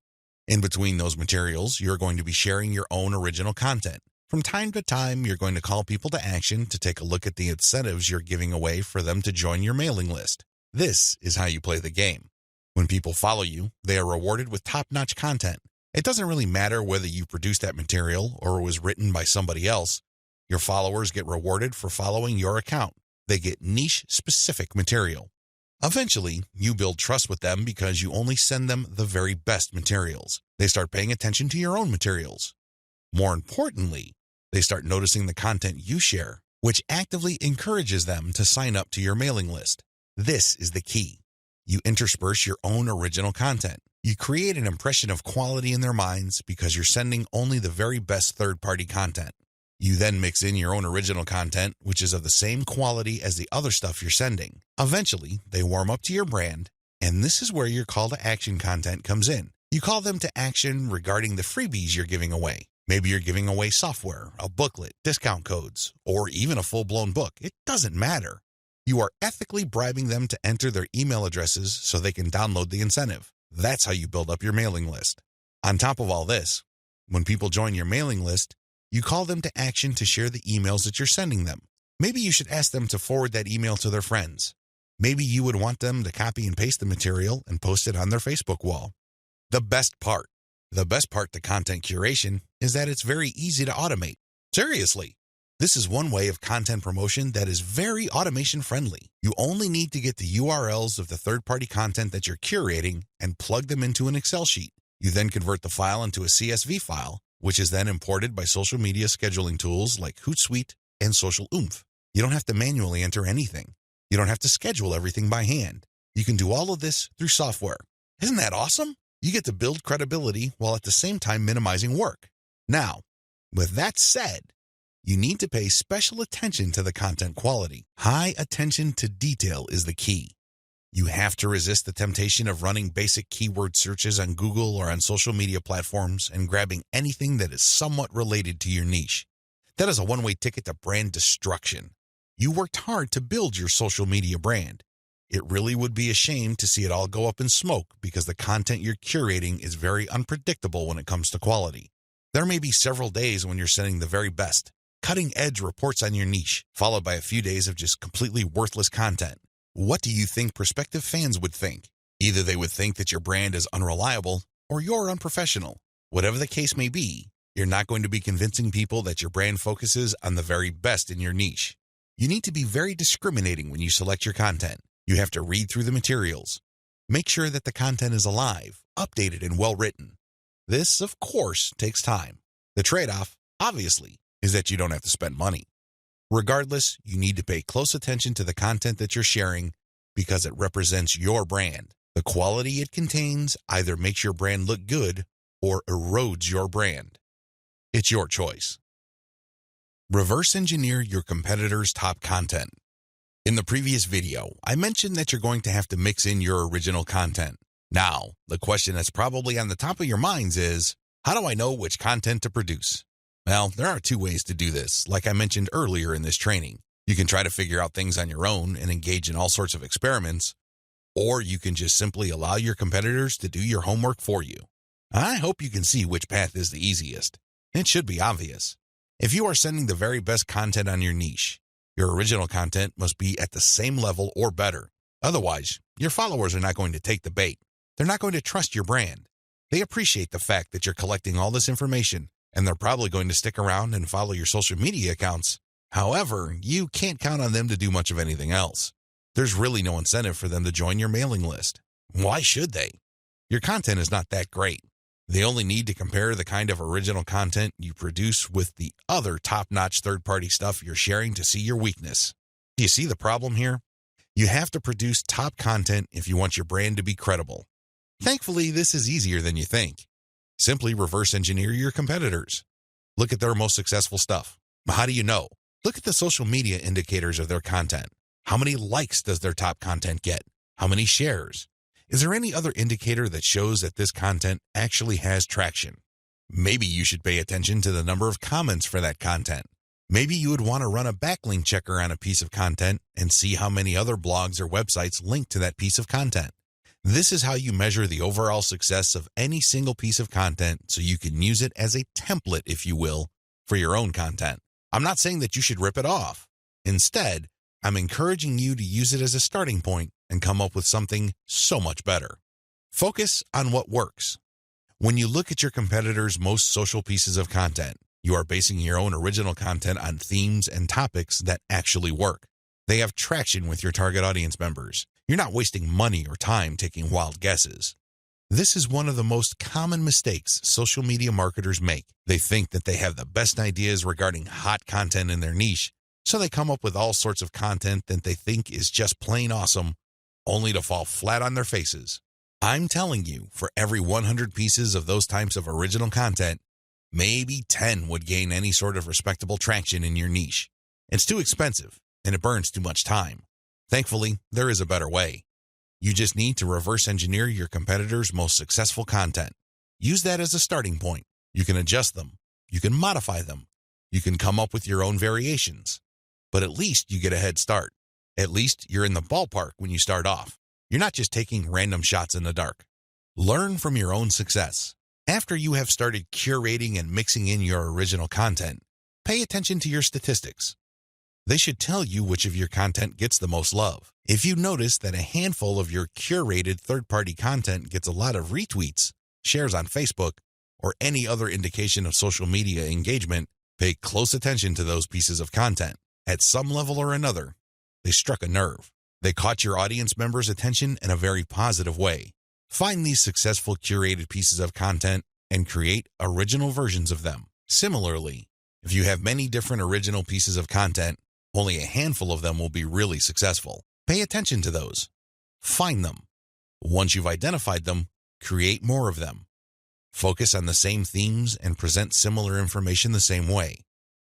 In between those materials, you're going to be sharing your own original content. From time to time, you're going to call people to action to take a look at the incentives you're giving away for them to join your mailing list. This is how you play the game. When people follow you, they are rewarded with top-notch content. It doesn't really matter whether you produced that material or it was written by somebody else. Your followers get rewarded for following your account. They get niche-specific material. Eventually, you build trust with them because you only send them the very best materials. They start paying attention to your own materials. More importantly, they start noticing the content you share, which actively encourages them to sign up to your mailing list. This is the key. You intersperse your own original content. You create an impression of quality in their minds because you're sending only the very best third-party content. You then mix in your own original content, which is of the same quality as the other stuff you're sending. Eventually, they warm up to your brand, and this is where your call to action content comes in. You call them to action regarding the freebies you're giving away. Maybe you're giving away software, a booklet, discount codes, or even a full-blown book. It doesn't matter. You are ethically bribing them to enter their email addresses so they can download the incentive. That's how you build up your mailing list. On top of all this, when people join your mailing list, you call them to action to share the emails that you're sending them. Maybe you should ask them to forward that email to their friends. Maybe you would want them to copy and paste the material and post it on their Facebook wall. The best part to content curation is that it's very easy to automate. Seriously, this is one way of content promotion that is very automation friendly. You only need to get the URLs of the third-party content that you're curating and plug them into an Excel sheet. You then convert the file into a CSV file, which is then imported by social media scheduling tools like Hootsuite and Social Oomph. You don't have to manually enter anything. You don't have to schedule everything by hand. You can do all of this through software. Isn't that awesome? You get to build credibility while at the same time minimizing work. Now, with that said, you need to pay special attention to the content quality. High attention to detail is the key. You have to resist the temptation of running basic keyword searches on Google or on social media platforms and grabbing anything that is somewhat related to your niche. That is a one-way ticket to brand destruction. You worked hard to build your social media brand. It really would be a shame to see it all go up in smoke because the content you're curating is very unpredictable when it comes to quality. There may be several days when you're sending the very best, cutting-edge reports on your niche, followed by a few days of just completely worthless content. What do you think prospective fans would think? Either they would think that your brand is unreliable or you're unprofessional. Whatever the case may be, you're not going to be convincing people that your brand focuses on the very best in your niche. You need to be very discriminating when you select your content. You have to read through the materials. Make sure that the content is alive, updated, and well-written. This, of course, takes time. The trade-off, obviously, is that you don't have to spend money. Regardless, you need to pay close attention to the content that you're sharing because it represents your brand. The quality it contains either makes your brand look good or erodes your brand. It's your choice. Reverse engineer your competitors' top content. In the previous video, I mentioned that you're going to have to mix in your original content. Now, the question that's probably on the top of your minds is, how do I know which content to produce? Well, there are two ways to do this, like I mentioned earlier in this training. You can try to figure out things on your own and engage in all sorts of experiments, or you can just simply allow your competitors to do your homework for you. I hope you can see which path is the easiest. It should be obvious. If you are sending the very best content on your niche, your original content must be at the same level or better. Otherwise, your followers are not going to take the bait. They're not going to trust your brand. They appreciate the fact that you're collecting all this information, and they're probably going to stick around and follow your social media accounts. However, you can't count on them to do much of anything else. There's really no incentive for them to join your mailing list. Why should they? Your content is not that great. They only need to compare the kind of original content you produce with the other top-notch third-party stuff you're sharing to see your weakness. Do you see the problem here? You have to produce top content if you want your brand to be credible. Thankfully, this is easier than you think. Simply reverse engineer your competitors. Look at their most successful stuff. How do you know? Look at the social media indicators of their content. How many likes does their top content get? How many shares? Is there any other indicator that shows that this content actually has traction? Maybe you should pay attention to the number of comments for that content. Maybe you would want to run a backlink checker on a piece of content and see how many other blogs or websites link to that piece of content. This is how you measure the overall success of any single piece of content so you can use it as a template, if you will, for your own content. I'm not saying that you should rip it off. Instead, I'm encouraging you to use it as a starting point and come up with something so much better. Focus on what works. When you look at your competitors' most social pieces of content, you are basing your own original content on themes and topics that actually work. They have traction with your target audience members. You're not wasting money or time taking wild guesses. This is one of the most common mistakes social media marketers make. They think that they have the best ideas regarding hot content in their niche, so they come up with all sorts of content that they think is just plain awesome, only to fall flat on their faces. I'm telling you, for every 100 pieces of those types of original content, maybe 10 would gain any sort of respectable traction in your niche. It's too expensive, and it burns too much time. Thankfully, there is a better way. You just need to reverse engineer your competitors' most successful content. Use that as a starting point. You can adjust them. You can modify them. You can come up with your own variations. But at least you get a head start. At least you're in the ballpark when you start off. You're not just taking random shots in the dark. Learn from your own success. After you have started curating and mixing in your original content, pay attention to your statistics. They should tell you which of your content gets the most love. If you notice that a handful of your curated third-party content gets a lot of retweets, shares on Facebook, or any other indication of social media engagement, pay close attention to those pieces of content. At some level or another, they struck a nerve. They caught your audience members' attention in a very positive way. Find these successful curated pieces of content and create original versions of them. Similarly, if you have many different original pieces of content, only a handful of them will be really successful. Pay attention to those. Find them. Once you've identified them, create more of them. Focus on the same themes and present similar information the same way.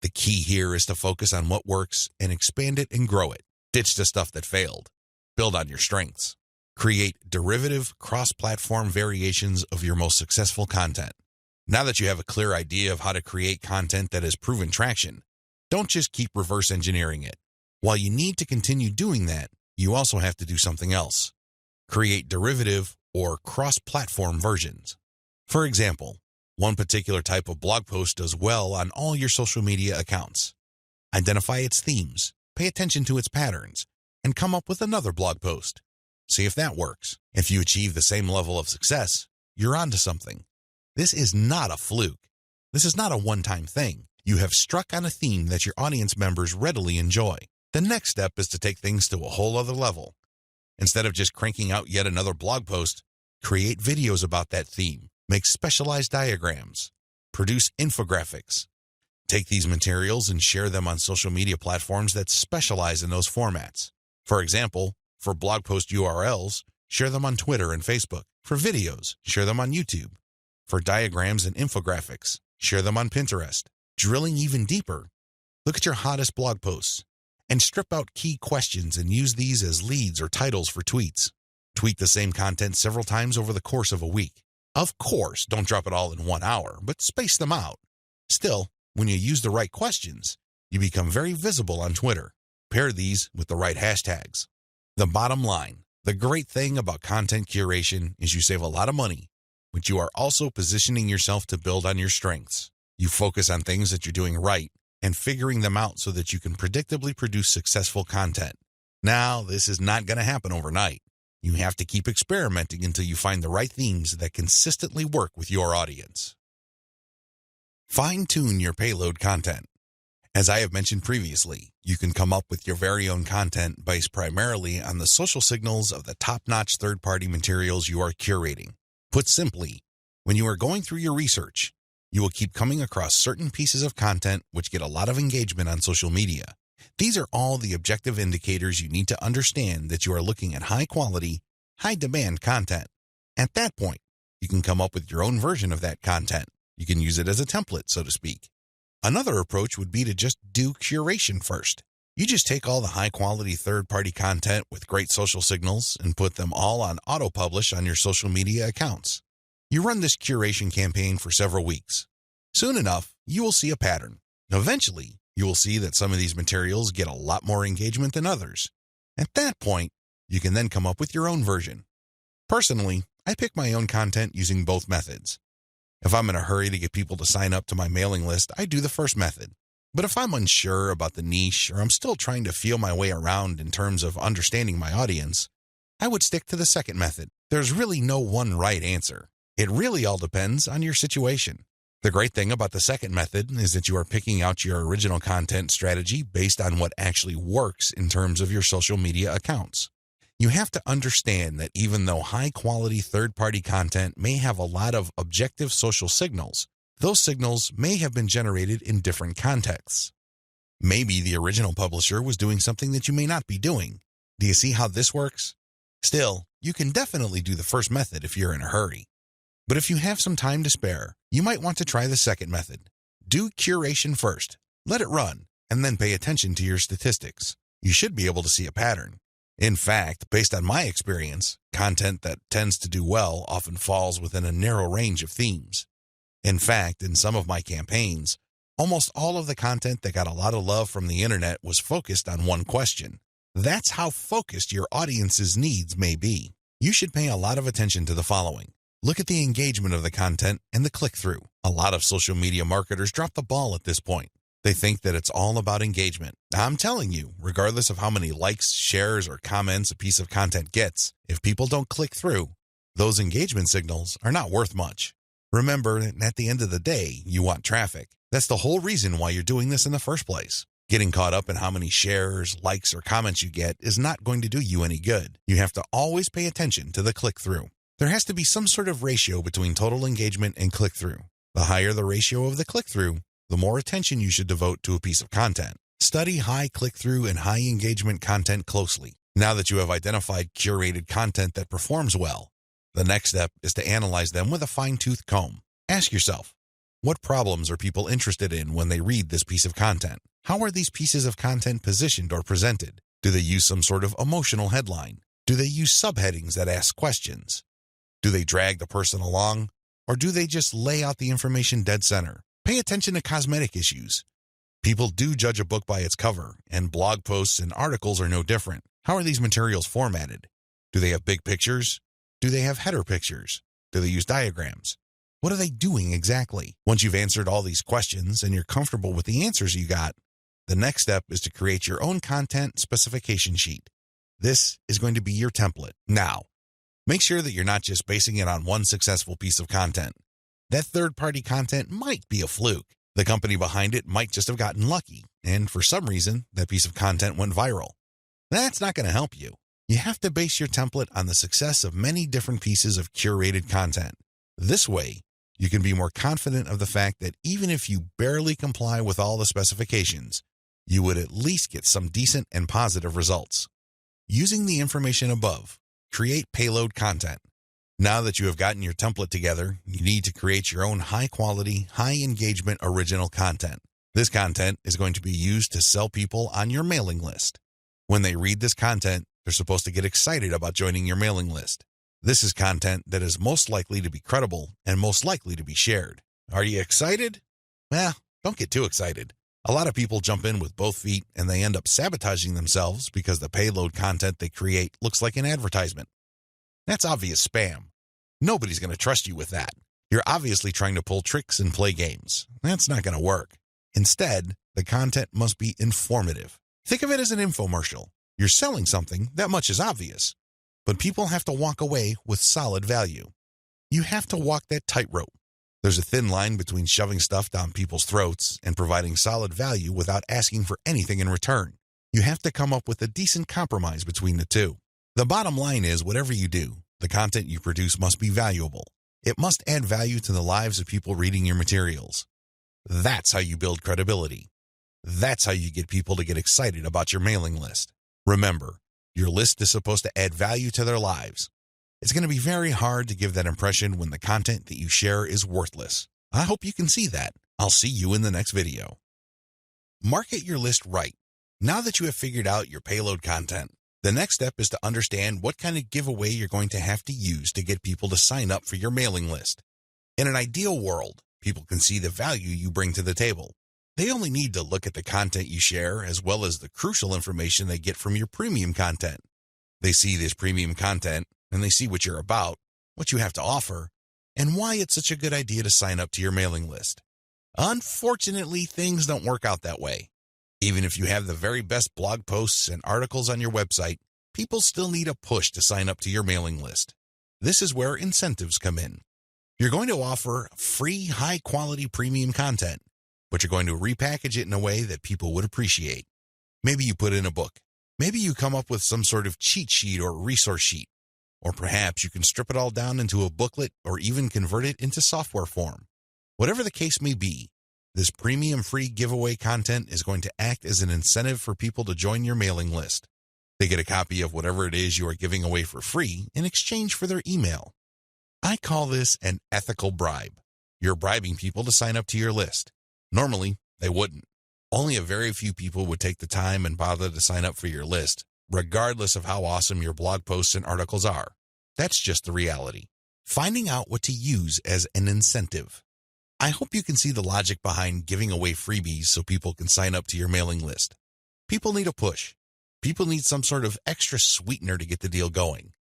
The key here is to focus on what works and expand it and grow it. Ditch the stuff that failed. Build on your strengths. Create derivative, cross-platform variations of your most successful content. Now that you have a clear idea of how to create content that has proven traction, don't just keep reverse engineering it. While you need to continue doing that, you also have to do something else. Create derivative or cross-platform versions. For example, one particular type of blog post does well on all your social media accounts. Identify its themes, pay attention to its patterns, and come up with another blog post. See if that works. If you achieve the same level of success, you're onto something. This is not a fluke. This is not a one-time thing. You have struck on a theme that your audience members readily enjoy. The next step is to take things to a whole other level. Instead of just cranking out yet another blog post, create videos about that theme, make specialized diagrams, produce infographics. Take these materials and share them on social media platforms that specialize in those formats. For example, for blog post URLs, share them on Twitter and Facebook. For videos, share them on YouTube. For diagrams and infographics, share them on Pinterest. Drilling even deeper, look at your hottest blog posts and strip out key questions and use these as leads or titles for tweets. Tweet the same content several times over the course of a week. Of course, don't drop it all in 1 hour, but space them out. Still, when you use the right questions, you become very visible on Twitter. Pair these with the right hashtags. The bottom line, the great thing about content curation is you save a lot of money, but you are also positioning yourself to build on your strengths. You focus on things that you're doing right and figuring them out so that you can predictably produce successful content. Now, this is not going to happen overnight. You have to keep experimenting until you find the right themes that consistently work with your audience. Fine-tune your payload content. As I have mentioned previously, you can come up with your very own content based primarily on the social signals of the top-notch third-party materials you are curating. Put simply, when you are going through your research, you will keep coming across certain pieces of content which get a lot of engagement on social media. These are all the objective indicators you need to understand that you are looking at high-quality, high-demand content. At that point, you can come up with your own version of that content. You can use it as a template, so to speak. Another approach would be to just do curation first. You just take all the high-quality third-party content with great social signals and put them all on auto-publish on your social media accounts. You run this curation campaign for several weeks. Soon enough, you will see a pattern. Eventually, you will see that some of these materials get a lot more engagement than others. At that point, you can then come up with your own version. Personally, I pick my own content using both methods. If I'm in a hurry to get people to sign up to my mailing list, I do the first method. But if I'm unsure about the niche or I'm still trying to feel my way around in terms of understanding my audience, I would stick to the second method. There's really no one right answer. It really all depends on your situation. The great thing about the second method is that you are picking out your original content strategy based on what actually works in terms of your social media accounts. You have to understand that even though high-quality third-party content may have a lot of objective social signals, those signals may have been generated in different contexts. Maybe the original publisher was doing something that you may not be doing. Do you see how this works? Still, you can definitely do the first method if you're in a hurry. But if you have some time to spare, you might want to try the second method. Do curation first, let it run, and then pay attention to your statistics. You should be able to see a pattern. In fact, based on my experience, content that tends to do well often falls within a narrow range of themes. In fact, in some of my campaigns, almost all of the content that got a lot of love from the internet was focused on one question. That's how focused your audience's needs may be. You should pay a lot of attention to the following. Look at the engagement of the content and the click-through. A lot of social media marketers drop the ball at this point. They think that it's all about engagement. I'm telling you, regardless of how many likes, shares, or comments a piece of content gets, if people don't click through, those engagement signals are not worth much. Remember, at the end of the day, you want traffic. That's the whole reason why you're doing this in the first place. Getting caught up in how many shares, likes, or comments you get is not going to do you any good. You have to always pay attention to the click-through. There has to be some sort of ratio between total engagement and click-through. The higher the ratio of the click-through, the more attention you should devote to a piece of content. Study high click-through and high engagement content closely. Now that you have identified curated content that performs well, the next step is to analyze them with a fine-tooth comb. Ask yourself, what problems are people interested in when they read this piece of content? How are these pieces of content positioned or presented? Do they use some sort of emotional headline? Do they use subheadings that ask questions? Do they drag the person along? Or do they just lay out the information dead center? Pay attention to cosmetic issues. People do judge a book by its cover, and blog posts and articles are no different. How are these materials formatted? Do they have big pictures? Do they have header pictures? Do they use diagrams? What are they doing exactly? Once you've answered all these questions and you're comfortable with the answers you got, the next step is to create your own content specification sheet. This is going to be your template. Now, make sure that you're not just basing it on one successful piece of content. That third-party content might be a fluke. The company behind it might just have gotten lucky, and for some reason, that piece of content went viral. That's not going to help you. You have to base your template on the success of many different pieces of curated content. This way, you can be more confident of the fact that even if you barely comply with all the specifications, you would at least get some decent and positive results. Using the information above, create payload content. Now that you have gotten your template together, you need to create your own high-quality, high-engagement original content. This content is going to be used to sell people on your mailing list. When they read this content, they're supposed to get excited about joining your mailing list. This is content that is most likely to be credible and most likely to be shared. Are you excited? Well, don't get too excited. A lot of people jump in with both feet and they end up sabotaging themselves because the payload content they create looks like an advertisement. That's obvious spam. Nobody's going to trust you with that. You're obviously trying to pull tricks and play games. That's not going to work. Instead, the content must be informative. Think of it as an infomercial. You're selling something, that much is obvious. But people have to walk away with solid value. You have to walk that tightrope. There's a thin line between shoving stuff down people's throats and providing solid value without asking for anything in return. You have to come up with a decent compromise between the two. The bottom line is, whatever you do, the content you produce must be valuable. It must add value to the lives of people reading your materials. That's how you build credibility. That's how you get people to get excited about your mailing list. Remember, your list is supposed to add value to their lives. It's going to be very hard to give that impression when the content that you share is worthless. I hope you can see that. I'll see you in the next video. Market your list right. Now that you have figured out your payload content, the next step is to understand what kind of giveaway you're going to have to use to get people to sign up for your mailing list. In an ideal world, people can see the value you bring to the table. They only need to look at the content you share as well as the crucial information they get from your premium content. They see this premium content and they see what you're about, what you have to offer, and why it's such a good idea to sign up to your mailing list. Unfortunately, things don't work out that way. Even if you have the very best blog posts and articles on your website, people still need a push to sign up to your mailing list. This is where incentives come in. You're going to offer free, high-quality premium content, but you're going to repackage it in a way that people would appreciate. Maybe you put in a book. Maybe you come up with some sort of cheat sheet or resource sheet. Or perhaps you can strip it all down into a booklet or even convert it into software form. Whatever the case may be, this premium free giveaway content is going to act as an incentive for people to join your mailing list. They get a copy of whatever it is you are giving away for free in exchange for their email. I call this an ethical bribe. You're bribing people to sign up to your list. Normally, they wouldn't. Only a very few people would take the time and bother to sign up for your list, regardless of how awesome your blog posts and articles are. That's just the reality. Finding out what to use as an incentive. I hope you can see the logic behind giving away freebies so people can sign up to your mailing list. People need a push. People need some sort of extra sweetener to get the deal going.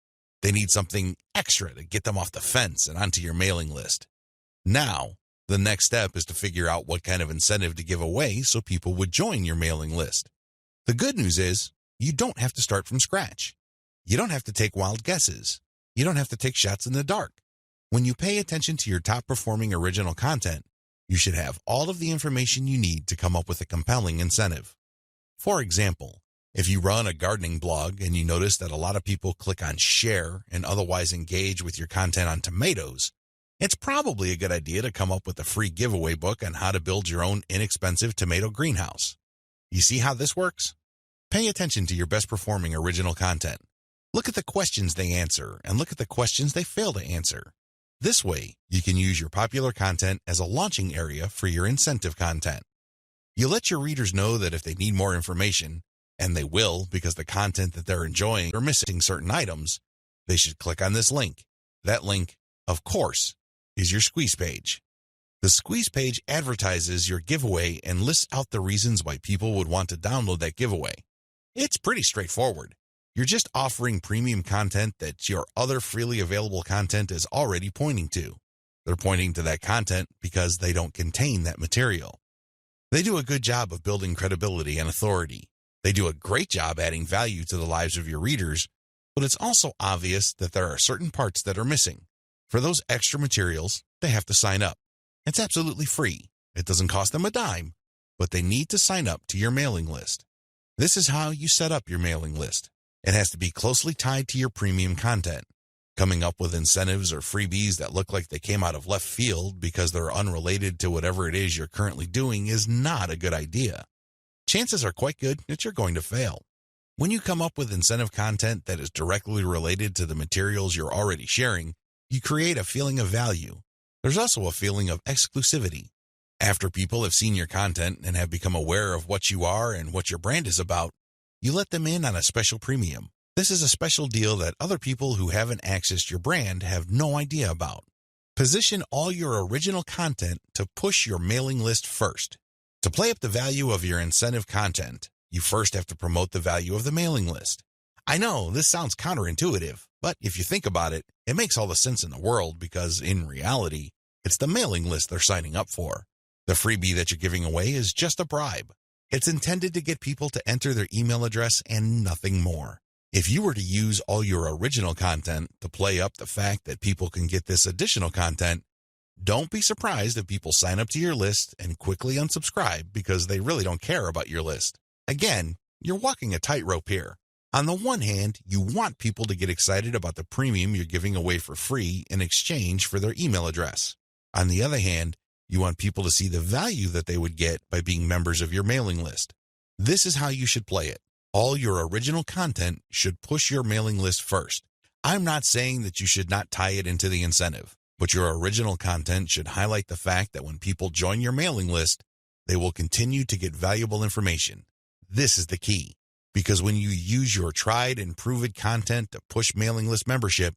They need something extra to get them off the fence and onto your mailing list. Now, the next step is to figure out what kind of incentive to give away so people would join your mailing list. The good news is, you don't have to start from scratch. You don't have to take wild guesses. You don't have to take shots in the dark. When you pay attention to your top-performing original content, you should have all of the information you need to come up with a compelling incentive. For example, if you run a gardening blog and you notice that a lot of people click on share and otherwise engage with your content on tomatoes, it's probably a good idea to come up with a free giveaway book on how to build your own inexpensive tomato greenhouse. You see how this works? Pay attention to your best-performing original content. Look at the questions they answer and look at the questions they fail to answer. This way, you can use your popular content as a launching area for your incentive content. You let your readers know that if they need more information, and they will because the content that they're enjoying or missing certain items, they should click on this link. That link, of course, is your squeeze page. The squeeze page advertises your giveaway and lists out the reasons why people would want to download that giveaway. It's pretty straightforward. You're just offering premium content that your other freely available content is already pointing to. They're pointing to that content because they don't contain that material. They do a good job of building credibility and authority. They do a great job adding value to the lives of your readers, but it's also obvious that there are certain parts that are missing. For those extra materials, they have to sign up. It's absolutely free. It doesn't cost them a dime, but they need to sign up to your mailing list. This is how you set up your mailing list. It has to be closely tied to your premium content. Coming up with incentives or freebies that look like they came out of left field because they're unrelated to whatever it is you're currently doing is not a good idea. Chances are quite good that you're going to fail. When you come up with incentive content that is directly related to the materials you're already sharing, you create a feeling of value. There's also a feeling of exclusivity. After people have seen your content and have become aware of what you are and what your brand is about, you let them in on a special premium. This is a special deal that other people who haven't accessed your brand have no idea about. Position all your original content to push your mailing list first. To play up the value of your incentive content, you first have to promote the value of the mailing list. I know this sounds counterintuitive, but if you think about it, it makes all the sense in the world because, in reality, It's the mailing list they're signing up for. The freebie that you're giving away is just a bribe. It's intended to get people to enter their email address and nothing more. If you were to use all your original content to play up the fact that people can get this additional content, don't be surprised if people sign up to your list and quickly unsubscribe because they really don't care about your list. Again, you're walking a tightrope here. On the one hand, you want people to get excited about the premium you're giving away for free in exchange for their email address. On the other hand, you want people to see the value that they would get by being members of your mailing list. This is how you should play it. All your original content should push your mailing list first. I'm not saying that you should not tie it into the incentive, but your original content should highlight the fact that when people join your mailing list, they will continue to get valuable information. This is the key, because when you use your tried and proven content to push mailing list membership,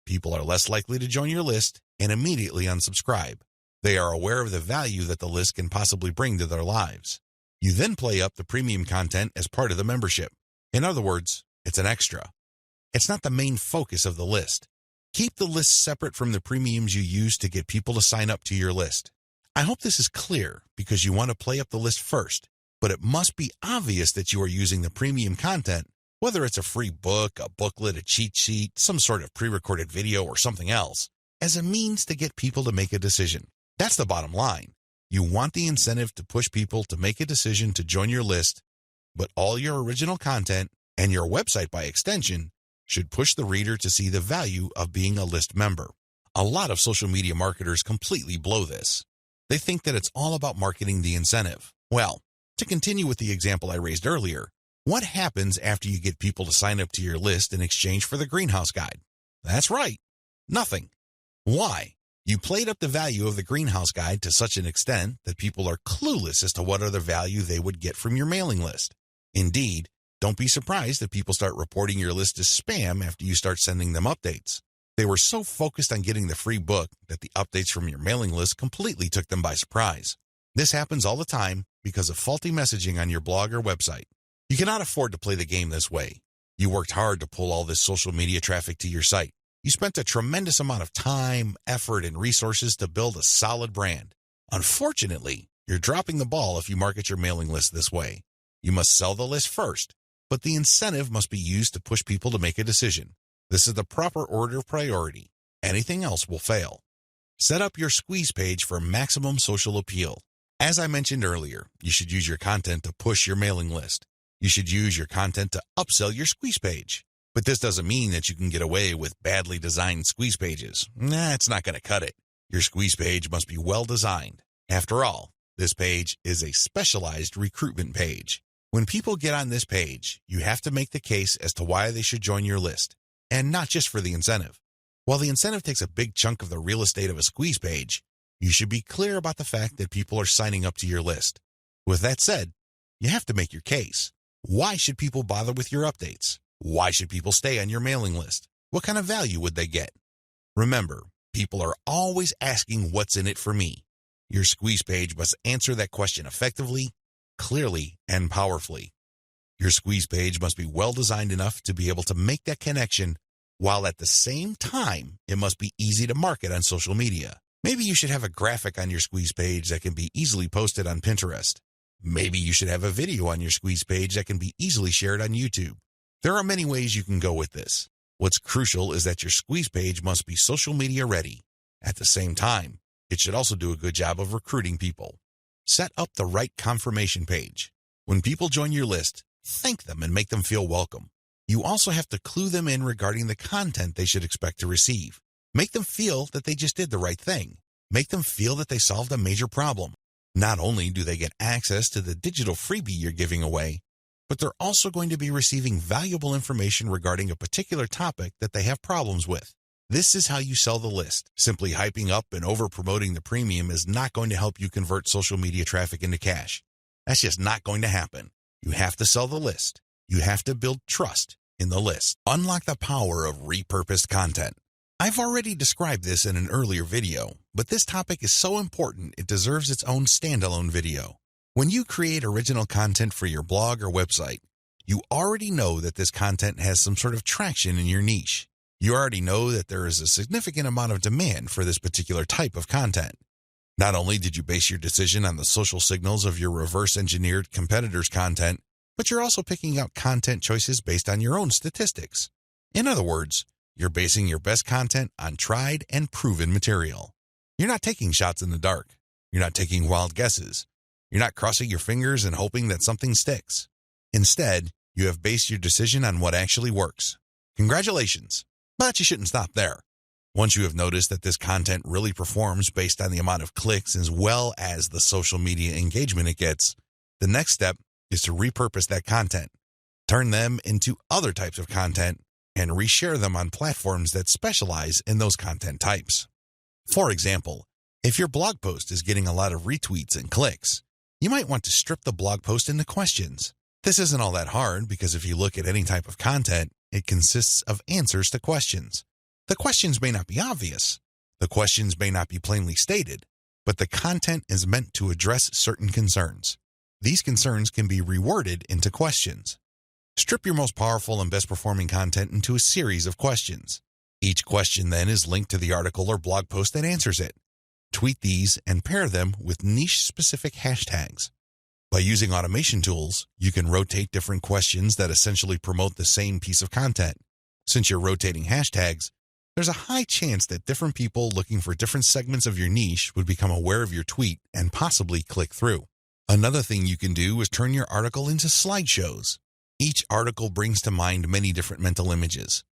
people are less likely to join your list and immediately unsubscribe. They are aware of the value that the list can possibly bring to their lives. You then play up the premium content as part of the membership. In other words, it's an extra. It's not the main focus of the list. Keep the list separate from the premiums you use to get people to sign up to your list. I hope this is clear because you want to play up the list first, but it must be obvious that you are using the premium content, whether it's a free book, a booklet, a cheat sheet, some sort of pre-recorded video, or something else, as a means to get people to make a decision. That's the bottom line. You want the incentive to push people to make a decision to join your list, but all your original content, and your website by extension, should push the reader to see the value of being a list member. A lot of social media marketers completely blow this. They think that it's all about marketing the incentive. Well, to continue with the example I raised earlier, what happens after you get people to sign up to your list in exchange for the greenhouse guide? That's right, nothing. Why? You played up the value of the greenhouse guide to such an extent that people are clueless as to what other value they would get from your mailing list. Indeed, don't be surprised if people start reporting your list as spam after you start sending them updates. They were so focused on getting the free book that the updates from your mailing list completely took them by surprise. This happens all the time because of faulty messaging on your blog or website. You cannot afford to play the game this way. You worked hard to pull all this social media traffic to your site. You spent a tremendous amount of time, effort, and resources to build a solid brand. Unfortunately, you're dropping the ball if you market your mailing list this way. You must sell the list first, but the incentive must be used to push people to make a decision. This is the proper order of priority. Anything else will fail. Set up your squeeze page for maximum social appeal. As I mentioned earlier, you should use your content to push your mailing list. You should use your content to upsell your squeeze page. But this doesn't mean that you can get away with badly designed squeeze pages. It's not going to cut it. Your squeeze page must be well designed. After all, this page is a specialized recruitment page. When people get on this page, you have to make the case as to why they should join your list, and not just for the incentive. While the incentive takes a big chunk of the real estate of a squeeze page, you should be clear about the fact that people are signing up to your list. With that said, you have to make your case. Why should people bother with your updates? Why should people stay on your mailing list? What kind of value would they get? Remember, people are always asking what's in it for me. Your squeeze page must answer that question effectively, clearly, and powerfully. Your squeeze page must be well designed enough to be able to make that connection, while at the same time, it must be easy to market on social media. Maybe you should have a graphic on your squeeze page that can be easily posted on Pinterest. Maybe you should have a video on your squeeze page that can be easily shared on YouTube. There are many ways you can go with this. What's crucial is that your squeeze page must be social media ready. At the same time, it should also do a good job of recruiting people. Set up the right confirmation page. When people join your list, thank them and make them feel welcome. You also have to clue them in regarding the content they should expect to receive. Make them feel that they just did the right thing. Make them feel that they solved a major problem. Not only do they get access to the digital freebie you're giving away, but they're also going to be receiving valuable information regarding a particular topic that they have problems with. This is how you sell the list. Simply hyping up and over-promoting the premium is not going to help you convert social media traffic into cash. That's just not going to happen. You have to sell the list. You have to build trust in the list. Unlock the power of repurposed content. I've already described this in an earlier video, but this topic is so important it deserves its own standalone video. When you create original content for your blog or website, you already know that this content has some sort of traction in your niche. You already know that there is a significant amount of demand for this particular type of content. Not only did you base your decision on the social signals of your reverse-engineered competitors' content, but you're also picking out content choices based on your own statistics. In other words, you're basing your best content on tried and proven material. You're not taking shots in the dark. You're not taking wild guesses. You're not crossing your fingers and hoping that something sticks. Instead, you have based your decision on what actually works. Congratulations! But you shouldn't stop there. Once you have noticed that this content really performs based on the amount of clicks as well as the social media engagement it gets, the next step is to repurpose that content, turn them into other types of content, and reshare them on platforms that specialize in those content types. For example, if your blog post is getting a lot of retweets and clicks, you might want to strip the blog post into questions. This isn't all that hard because if you look at any type of content, it consists of answers to questions. The questions may not be obvious. The questions may not be plainly stated, but the content is meant to address certain concerns. These concerns can be reworded into questions. Strip your most powerful and best performing content into a series of questions. Each question then is linked to the article or blog post that answers it. Tweet these and pair them with niche-specific hashtags. By using automation tools, you can rotate different questions that essentially promote the same piece of content. Since you're rotating hashtags, there's a high chance that different people looking for different segments of your niche would become aware of your tweet and possibly click through. Another thing you can do is turn your article into slideshows. Each article brings to mind many different mental images.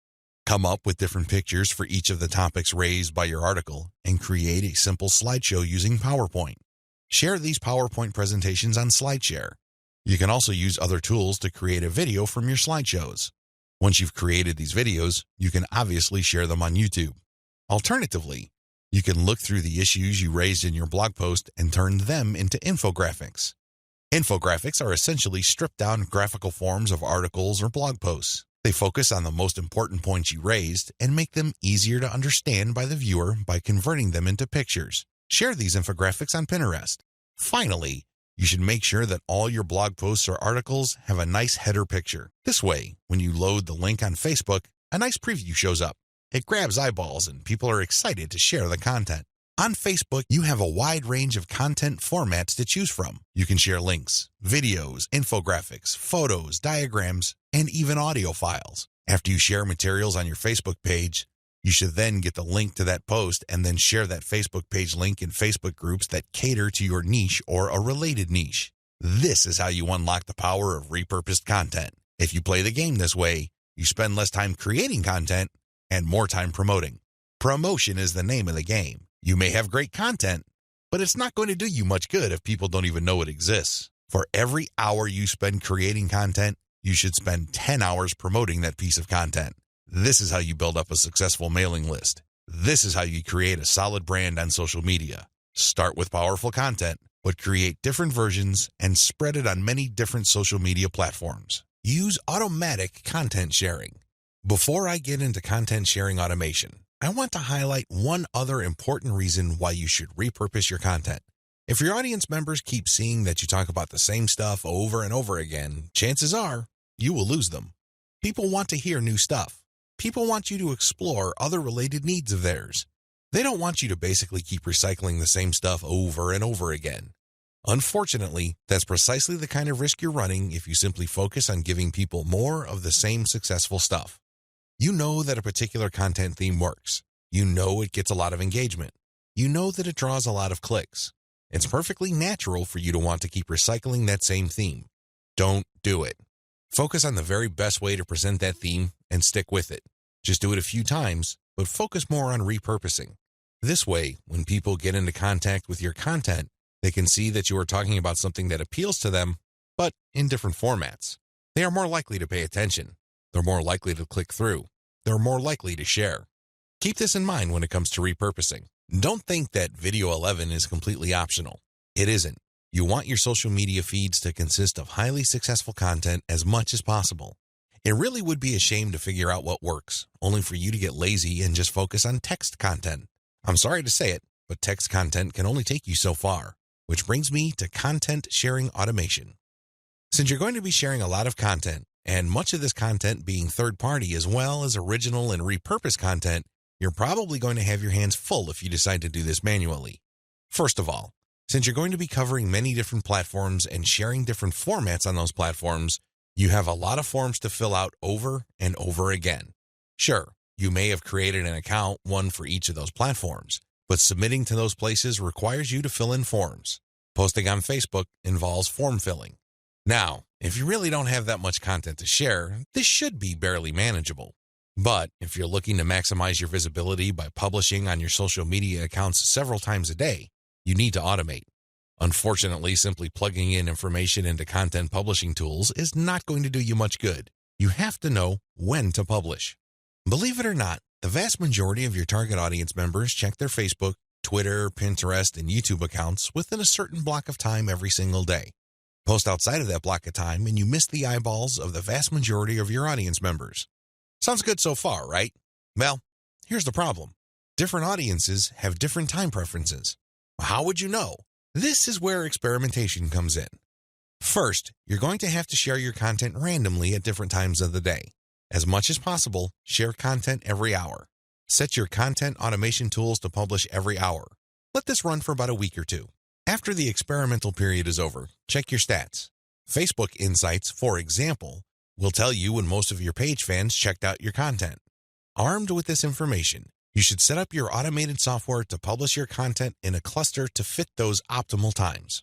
Come up with different pictures for each of the topics raised by your article and create a simple slideshow using PowerPoint. Share these PowerPoint presentations on SlideShare. You can also use other tools to create a video from your slideshows. Once you've created these videos, you can obviously share them on YouTube. Alternatively, you can look through the issues you raised in your blog post and turn them into infographics. Infographics are essentially stripped-down graphical forms of articles or blog posts. They focus on the most important points you raised and make them easier to understand by the viewer by converting them into pictures. Share these infographics on Pinterest. Finally, you should make sure that all your blog posts or articles have a nice header picture. This way, when you load the link on Facebook, a nice preview shows up. It grabs eyeballs and people are excited to share the content. On Facebook, you have a wide range of content formats to choose from. You can share links, videos, infographics, photos, diagrams, and even audio files. After you share materials on your Facebook page, you should then get the link to that post and then share that Facebook page link in Facebook groups that cater to your niche or a related niche. This is how you unlock the power of repurposed content. If you play the game this way, you spend less time creating content and more time promoting. Promotion is the name of the game. You may have great content, but it's not going to do you much good if people don't even know it exists. For every hour you spend creating content, you should spend 10 hours promoting that piece of content. This is how you build up a successful mailing list. This is how you create a solid brand on social media. Start with powerful content, but create different versions and spread it on many different social media platforms. Use automatic content sharing. Before I get into content sharing automation, I want to highlight one other important reason why you should repurpose your content. If your audience members keep seeing that you talk about the same stuff over and over again, chances are you will lose them. People want to hear new stuff. People want you to explore other related needs of theirs. They don't want you to basically keep recycling the same stuff over and over again. Unfortunately, that's precisely the kind of risk you're running if you simply focus on giving people more of the same successful stuff. You know that a particular content theme works. You know it gets a lot of engagement. You know that it draws a lot of clicks. It's perfectly natural for you to want to keep recycling that same theme. Don't do it. Focus on the very best way to present that theme and stick with it. Just do it a few times, but focus more on repurposing. This way, when people get into contact with your content, they can see that you are talking about something that appeals to them, but in different formats. They are more likely to pay attention. They're more likely to click through. They're more likely to share. Keep this in mind when it comes to repurposing. Don't think that Video 11 is completely optional. It isn't. You want your social media feeds to consist of highly successful content as much as possible. It really would be a shame to figure out what works, only for you to get lazy and just focus on text content. I'm sorry to say it, but text content can only take you so far, which brings me to content sharing automation. Since you're going to be sharing a lot of content, And much of this content being third-party as well as original and repurposed content, you're probably going to have your hands full if you decide to do this manually. First of all, since you're going to be covering many different platforms and sharing different formats on those platforms, you have a lot of forms to fill out over and over again. Sure, you may have created an account, one for each of those platforms, but submitting to those places requires you to fill in forms. Posting on Facebook involves form filling. Now, if you really don't have that much content to share, this should be barely manageable. But if you're looking to maximize your visibility by publishing on your social media accounts several times a day, you need to automate. Unfortunately, simply plugging in information into content publishing tools is not going to do you much good. You have to know when to publish. Believe it or not, the vast majority of your target audience members check their Facebook, Twitter, Pinterest, and YouTube accounts within a certain block of time every single day. Post outside of that block of time and you miss the eyeballs of the vast majority of your audience members. Sounds good so far, right? Well, here's the problem. Different audiences have different time preferences. How would you know? This is where experimentation comes in. First, you're going to have to share your content randomly at different times of the day. As much as possible, share content every hour. Set your content automation tools to publish every hour. Let this run for about a week or two. After the experimental period is over, check your stats. Facebook Insights, for example, will tell you when most of your page fans checked out your content. Armed with this information, you should set up your automated software to publish your content in a cluster to fit those optimal times.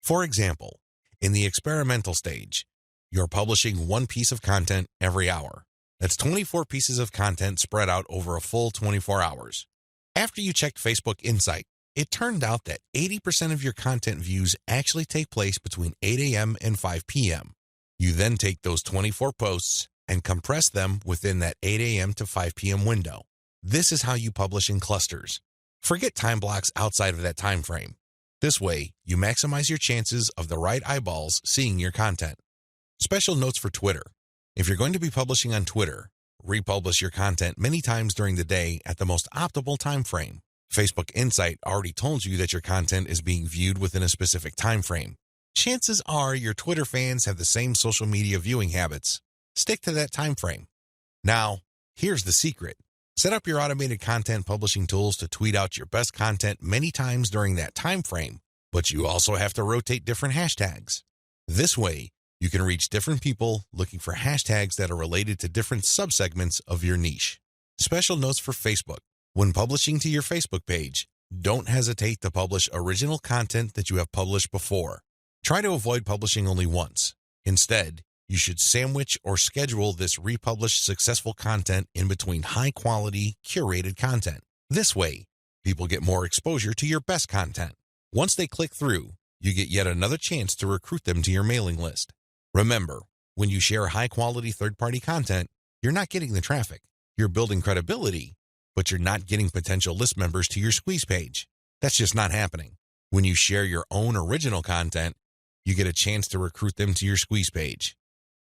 For example, in the experimental stage, you're publishing one piece of content every hour. That's 24 pieces of content spread out over a full 24 hours. After you checked Facebook Insight, it turned out that 80% of your content views actually take place between 8 a.m. and 5 p.m. You then take those 24 posts and compress them within that 8 a.m. to 5 p.m. window. This is how you publish in clusters. Forget time blocks outside of that time frame. This way, you maximize your chances of the right eyeballs seeing your content. Special notes for Twitter. If you're going to be publishing on Twitter, republish your content many times during the day at the most optimal time frame. Facebook Insight already told you that your content is being viewed within a specific time frame. Chances are your Twitter fans have the same social media viewing habits. Stick to that time frame. Now, here's the secret. Set up your automated content publishing tools to tweet out your best content many times during that time frame, but you also have to rotate different hashtags. This way, you can reach different people looking for hashtags that are related to different subsegments of your niche. Special notes for Facebook. When publishing to your Facebook page, don't hesitate to publish original content that you have published before. Try to avoid publishing only once. Instead, you should sandwich or schedule this republished successful content in between high-quality, curated content. This way, people get more exposure to your best content. Once they click through, you get yet another chance to recruit them to your mailing list. Remember, when you share high-quality third-party content, you're not getting the traffic. You're building credibility, but you're not getting potential list members to your squeeze page. That's just not happening. When you share your own original content, you get a chance to recruit them to your squeeze page.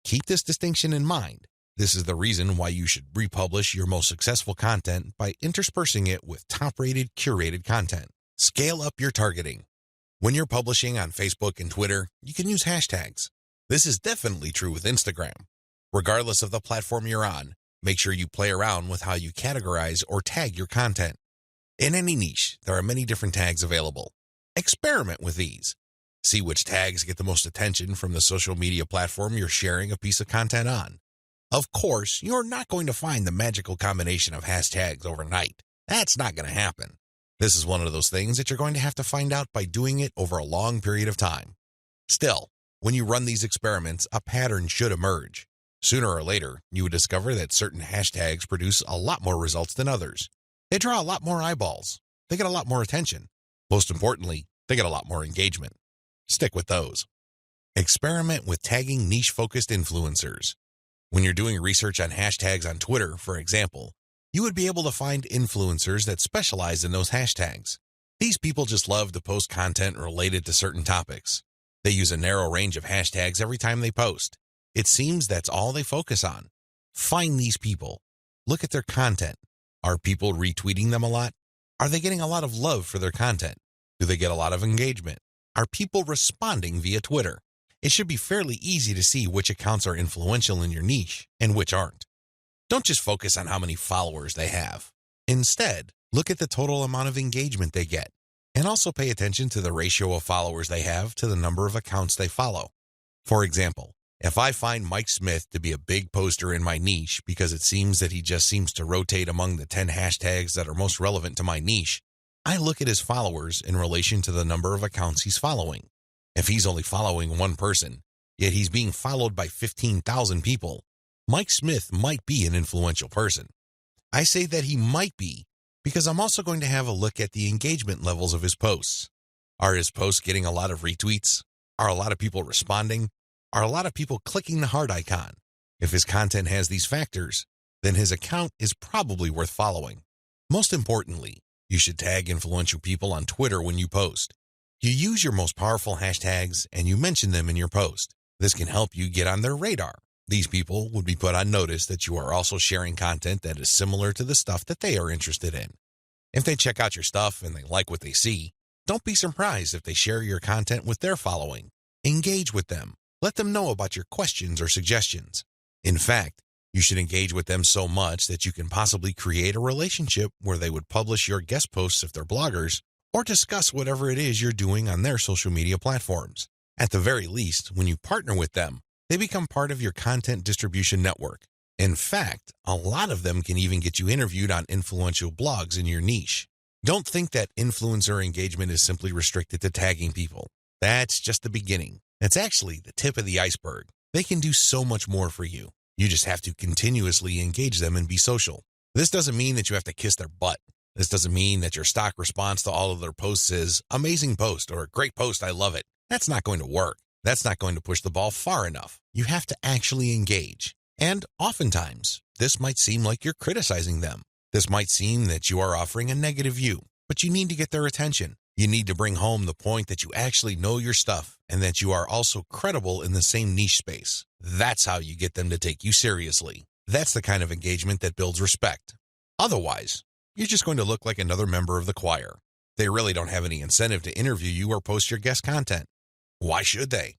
Keep this distinction in mind. This is the reason why you should republish your most successful content by interspersing it with top-rated, curated content. Scale up your targeting. When you're publishing on Facebook and Twitter, you can use hashtags. This is definitely true with Instagram. Regardless of the platform you're on, make sure you play around with how you categorize or tag your content. In any niche, there are many different tags available. Experiment with these. See which tags get the most attention from the social media platform you're sharing a piece of content on. Of course, you're not going to find the magical combination of hashtags overnight. That's not going to happen. This is one of those things that you're going to have to find out by doing it over a long period of time. Still, when you run these experiments, a pattern should emerge. Sooner or later, you would discover that certain hashtags produce a lot more results than others. They draw a lot more eyeballs. They get a lot more attention. Most importantly, they get a lot more engagement. Stick with those. Experiment with tagging niche-focused influencers. When you're doing research on hashtags on Twitter, for example, you would be able to find influencers that specialize in those hashtags. These people just love to post content related to certain topics. They use a narrow range of hashtags every time they post. It seems that's all they focus on. Find these people. Look at their content. Are people retweeting them a lot? Are they getting a lot of love for their content? Do they get a lot of engagement? Are people responding via Twitter? It should be fairly easy to see which accounts are influential in your niche and which aren't. Don't just focus on how many followers they have. Instead, look at the total amount of engagement they get, and also pay attention to the ratio of followers they have to the number of accounts they follow. For example, if I find Mike Smith to be a big poster in my niche because it seems that he just seems to rotate among the 10 hashtags that are most relevant to my niche, I look at his followers in relation to the number of accounts he's following. If he's only following one person, yet he's being followed by 15,000 people, Mike Smith might be an influential person. I say that he might be because I'm also going to have a look at the engagement levels of his posts. Are his posts getting a lot of retweets? Are a lot of people responding? Are a lot of people clicking the heart icon? If his content has these factors, then his account is probably worth following. Most importantly, you should tag influential people on Twitter when you post. You use your most powerful hashtags and you mention them in your post. This can help you get on their radar. These people would be put on notice that you are also sharing content that is similar to the stuff that they are interested in. If they check out your stuff and they like what they see, don't be surprised if they share your content with their following. Engage with them. Let them know about your questions or suggestions. In fact, you should engage with them so much that you can possibly create a relationship where they would publish your guest posts if they're bloggers, or discuss whatever it is you're doing on their social media platforms. At the very least, when you partner with them, they become part of your content distribution network. In fact, a lot of them can even get you interviewed on influential blogs in your niche. Don't think that influencer engagement is simply restricted to tagging people. That's just the beginning. That's actually the tip of the iceberg. They can do so much more for you. You just have to continuously engage them and be social. This doesn't mean that you have to kiss their butt. This doesn't mean that your stock response to all of their posts is amazing post or great post, I love it. That's not going to work. That's not going to push the ball far enough. You have to actually engage. And oftentimes, this might seem like you're criticizing them. This might seem that you are offering a negative view, but you need to get their attention. You need to bring home the point that you actually know your stuff and that you are also credible in the same niche space. That's how you get them to take you seriously. That's the kind of engagement that builds respect. Otherwise, you're just going to look like another member of the choir. They really don't have any incentive to interview you or post your guest content. Why should they?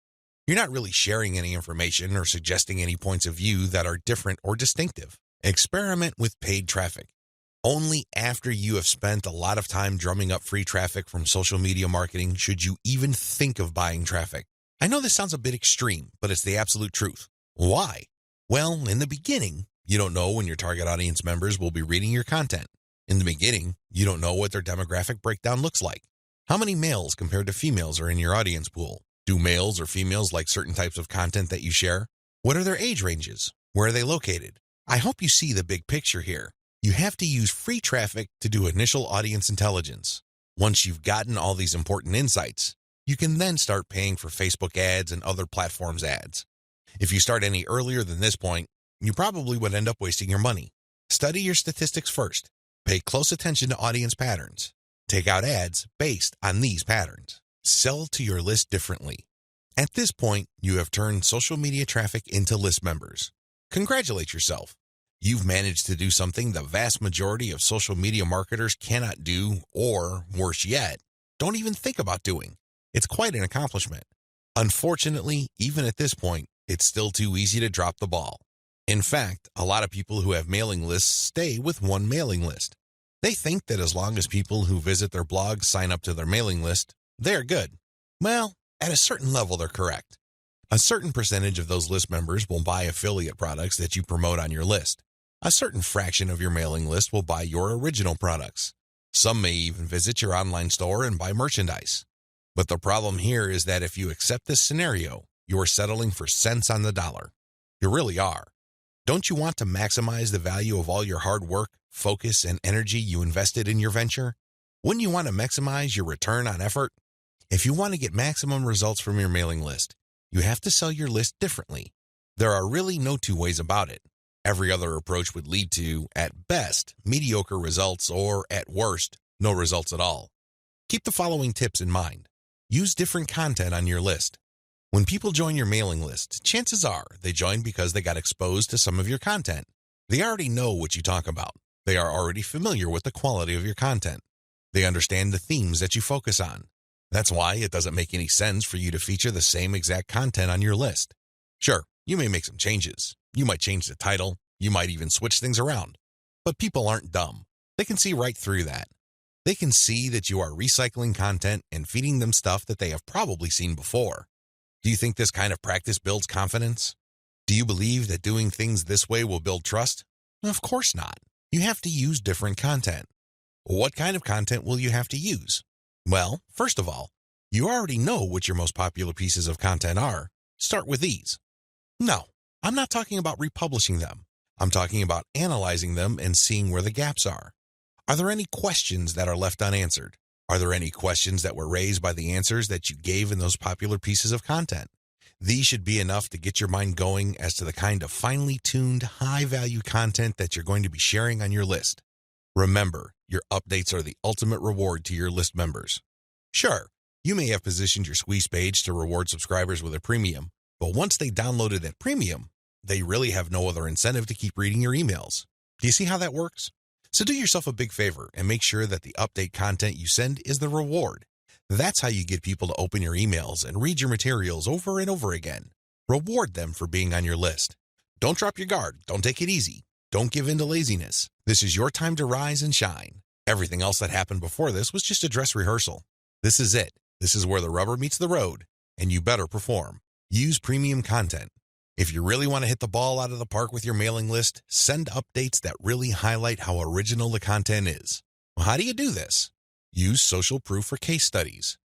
You're not really sharing any information or suggesting any points of view that are different or distinctive. Experiment with paid traffic. Only after you have spent a lot of time drumming up free traffic from social media marketing should you even think of buying traffic. I know this sounds a bit extreme, but it's the absolute truth. Why? Well, in the beginning, you don't know when your target audience members will be reading your content. In the beginning, you don't know what their demographic breakdown looks like. How many males compared to females are in your audience pool? Do males or females like certain types of content that you share? What are their age ranges? Where are they located? I hope you see the big picture here. You have to use free traffic to do initial audience intelligence. Once you've gotten all these important insights, you can then start paying for Facebook ads and other platforms' ads. If you start any earlier than this point, you probably would end up wasting your money. Study your statistics first. Pay close attention to audience patterns. Take out ads based on these patterns. Sell to your list differently. At this point, you have turned social media traffic into list members. Congratulate yourself. You've managed to do something the vast majority of social media marketers cannot do, or, worse yet, don't even think about doing. It's quite an accomplishment. Unfortunately, even at this point, it's still too easy to drop the ball. In fact, a lot of people who have mailing lists stay with one mailing list. They think that as long as people who visit their blog sign up to their mailing list, they're good. Well, at a certain level, they're correct. A certain percentage of those list members will buy affiliate products that you promote on your list. A certain fraction of your mailing list will buy your original products. Some may even visit your online store and buy merchandise. But the problem here is that if you accept this scenario, you are settling for cents on the dollar. You really are. Don't you want to maximize the value of all your hard work, focus, and energy you invested in your venture? Wouldn't you want to maximize your return on effort? If you want to get maximum results from your mailing list, you have to sell your list differently. There are really no two ways about it. Every other approach would lead to, at best, mediocre results or, at worst, no results at all. Keep the following tips in mind. Use different content on your list. When people join your mailing list, chances are they joined because they got exposed to some of your content. They already know what you talk about. They are already familiar with the quality of your content. They understand the themes that you focus on. That's why it doesn't make any sense for you to feature the same exact content on your list. Sure, you may make some changes. You might change the title. You might even switch things around. But people aren't dumb. They can see right through that. They can see that you are recycling content and feeding them stuff that they have probably seen before. Do you think this kind of practice builds confidence? Do you believe that doing things this way will build trust? Of course not. You have to use different content. What kind of content will you have to use? Well, first of all, you already know what your most popular pieces of content are. Start with these. No, I'm not talking about republishing them. I'm talking about analyzing them and seeing where the gaps are. Are there any questions that are left unanswered? Are there any questions that were raised by the answers that you gave in those popular pieces of content? These should be enough to get your mind going as to the kind of finely tuned, high-value content that you're going to be sharing on your list. Remember, your updates are the ultimate reward to your list members. Sure, you may have positioned your squeeze page to reward subscribers with a premium, but once they downloaded that premium, they really have no other incentive to keep reading your emails. Do you see how that works? So do yourself a big favor and make sure that the update content you send is the reward. That's how you get people to open your emails and read your materials over and over again. Reward them for being on your list. Don't drop your guard. Don't take it easy. Don't give in to laziness. This is your time to rise and shine. Everything else that happened before this was just a dress rehearsal. This is it. This is where the rubber meets the road, and you better perform. Use premium content. If you really want to hit the ball out of the park with your mailing list, send updates that really highlight how original the content is. Well, how do you do this? Use social proof for case studies.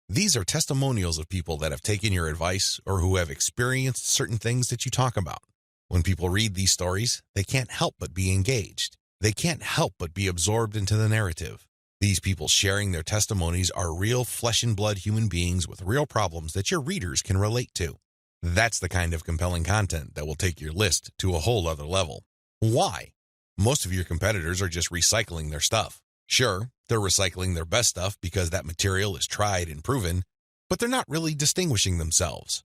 These are testimonials of people that have taken your advice or who have experienced certain things that you talk about. When people read these stories, they can't help but be engaged. They can't help but be absorbed into the narrative. These people sharing their testimonies are real flesh and blood human beings with real problems that your readers can relate to. That's the kind of compelling content that will take your list to a whole other level. Why? Most of your competitors are just recycling their stuff. Sure, they're recycling their best stuff because that material is tried and proven, but they're not really distinguishing themselves.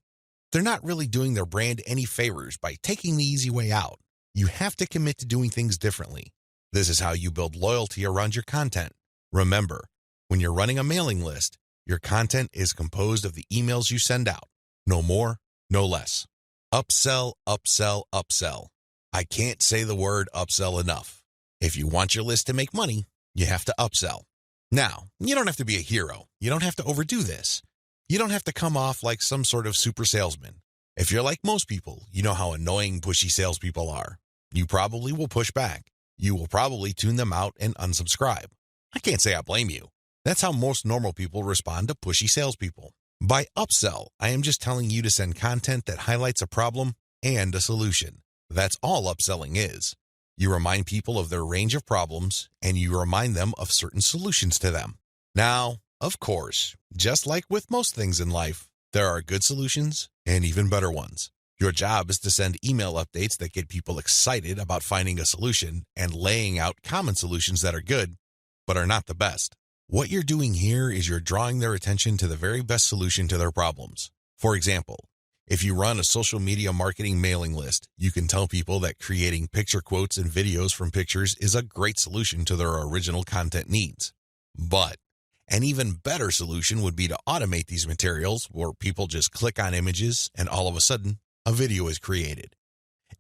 They're not really doing their brand any favors by taking the easy way out. You have to commit to doing things differently. This is how you build loyalty around your content. Remember, when you're running a mailing list, your content is composed of the emails you send out. No more, no less. Upsell, upsell, upsell. I can't say the word upsell enough. If you want your list to make money, you have to upsell. Now, you don't have to be a hero. You don't have to overdo this. You don't have to come off like some sort of super salesman. If you're like most people, you know how annoying pushy salespeople are. You probably will push back. You will probably tune them out and unsubscribe. I can't say I blame you. That's how most normal people respond to pushy salespeople. By upsell, I am just telling you to send content that highlights a problem and a solution. That's all upselling is. You remind people of their range of problems, and you remind them of certain solutions to them. Now, of course, just like with most things in life, there are good solutions and even better ones. Your job is to send email updates that get people excited about finding a solution and laying out common solutions that are good, but are not the best. What you're doing here is you're drawing their attention to the very best solution to their problems. For example, if you run a social media marketing mailing list, you can tell people that creating picture quotes and videos from pictures is a great solution to their original content needs. But an even better solution would be to automate these materials where people just click on images and all of a sudden, a video is created.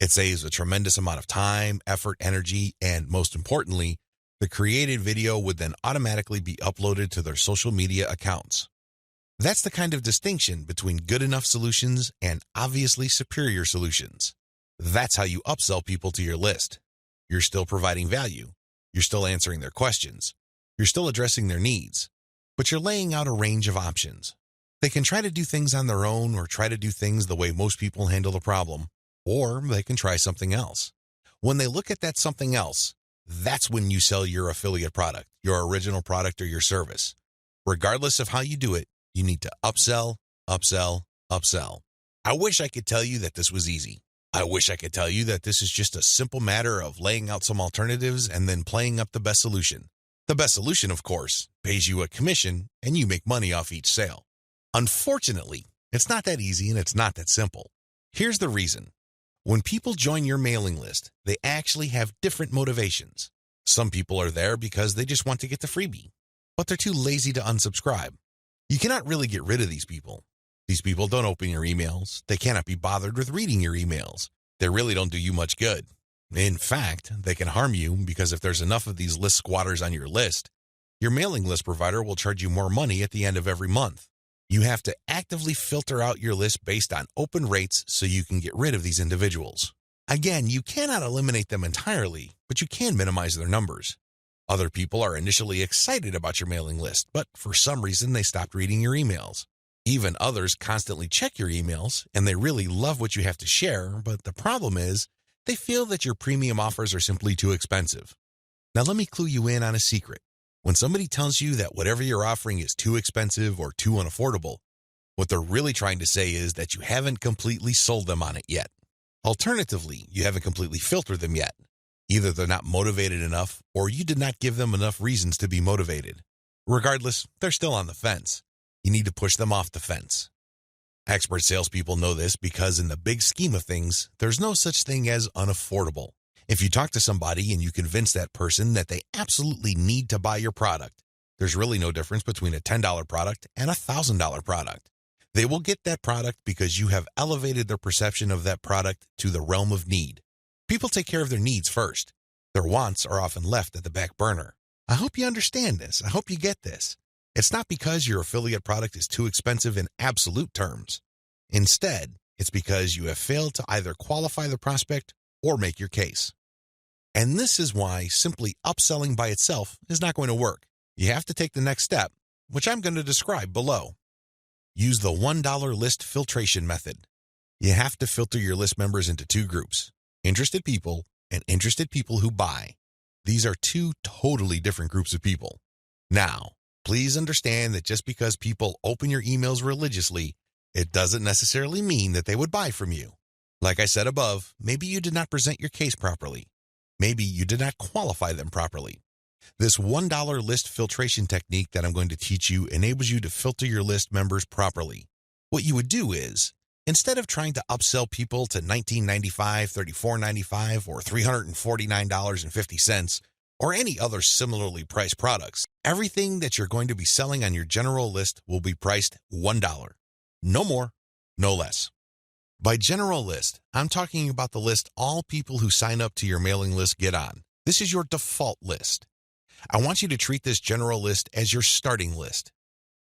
It saves a tremendous amount of time, effort, energy, and most importantly, the created video would then automatically be uploaded to their social media accounts. That's the kind of distinction between good enough solutions and obviously superior solutions. That's how you upsell people to your list. You're still providing value. You're still answering their questions. You're still addressing their needs. But you're laying out a range of options. They can try to do things on their own or try to do things the way most people handle the problem, or they can try something else. When they look at that something else, that's when you sell your affiliate product, your original product, or your service. Regardless of how you do it, you need to upsell, upsell, upsell. I wish I could tell you that this was easy. I wish I could tell you that this is just a simple matter of laying out some alternatives and then playing up the best solution. The best solution, of course, pays you a commission and you make money off each sale. Unfortunately, it's not that easy and it's not that simple. Here's the reason. When people join your mailing list, they actually have different motivations. Some people are there because they just want to get the freebie, but they're too lazy to unsubscribe. You cannot really get rid of these people. These people don't open your emails. They cannot be bothered with reading your emails. They really don't do you much good. In fact, they can harm you because if there's enough of these list squatters on your list, your mailing list provider will charge you more money at the end of every month. You have to actively filter out your list based on open rates so you can get rid of these individuals. Again, you cannot eliminate them entirely, but you can minimize their numbers. Other people are initially excited about your mailing list, but for some reason they stopped reading your emails. Even others constantly check your emails, and they really love what you have to share, but the problem is they feel that your premium offers are simply too expensive. Now let me clue you in on a secret. When somebody tells you that whatever you're offering is too expensive or too unaffordable, what they're really trying to say is that you haven't completely sold them on it yet. Alternatively, you haven't completely filtered them yet. Either they're not motivated enough or you did not give them enough reasons to be motivated. Regardless, they're still on the fence. You need to push them off the fence. Expert salespeople know this because in the big scheme of things, there's no such thing as unaffordable. If you talk to somebody and you convince that person that they absolutely need to buy your product, there's really no difference between a $10 product and a $1,000 product. They will get that product because you have elevated their perception of that product to the realm of need. People take care of their needs first. Their wants are often left at the back burner. I hope you understand this. I hope you get this. It's not because your affiliate product is too expensive in absolute terms. Instead, it's because you have failed to either qualify the prospect or make your case. And this is why simply upselling by itself is not going to work. You have to take the next step, which I'm going to describe below. Use the $1 list filtration method. You have to filter your list members into two groups, interested people and interested people who buy. These are two totally different groups of people. Now, please understand that just because people open your emails religiously, it doesn't necessarily mean that they would buy from you. Like I said above, maybe you did not present your case properly. Maybe you did not qualify them properly. This $1 list filtration technique that I'm going to teach you enables you to filter your list members properly. What you would do is, instead of trying to upsell people to $19.95, $34.95, or $349.50, or any other similarly priced products, everything that you're going to be selling on your general list will be priced $1. No more, no less. By general list, I'm talking about the list all people who sign up to your mailing list get on. This is your default list. I want you to treat this general list as your starting list.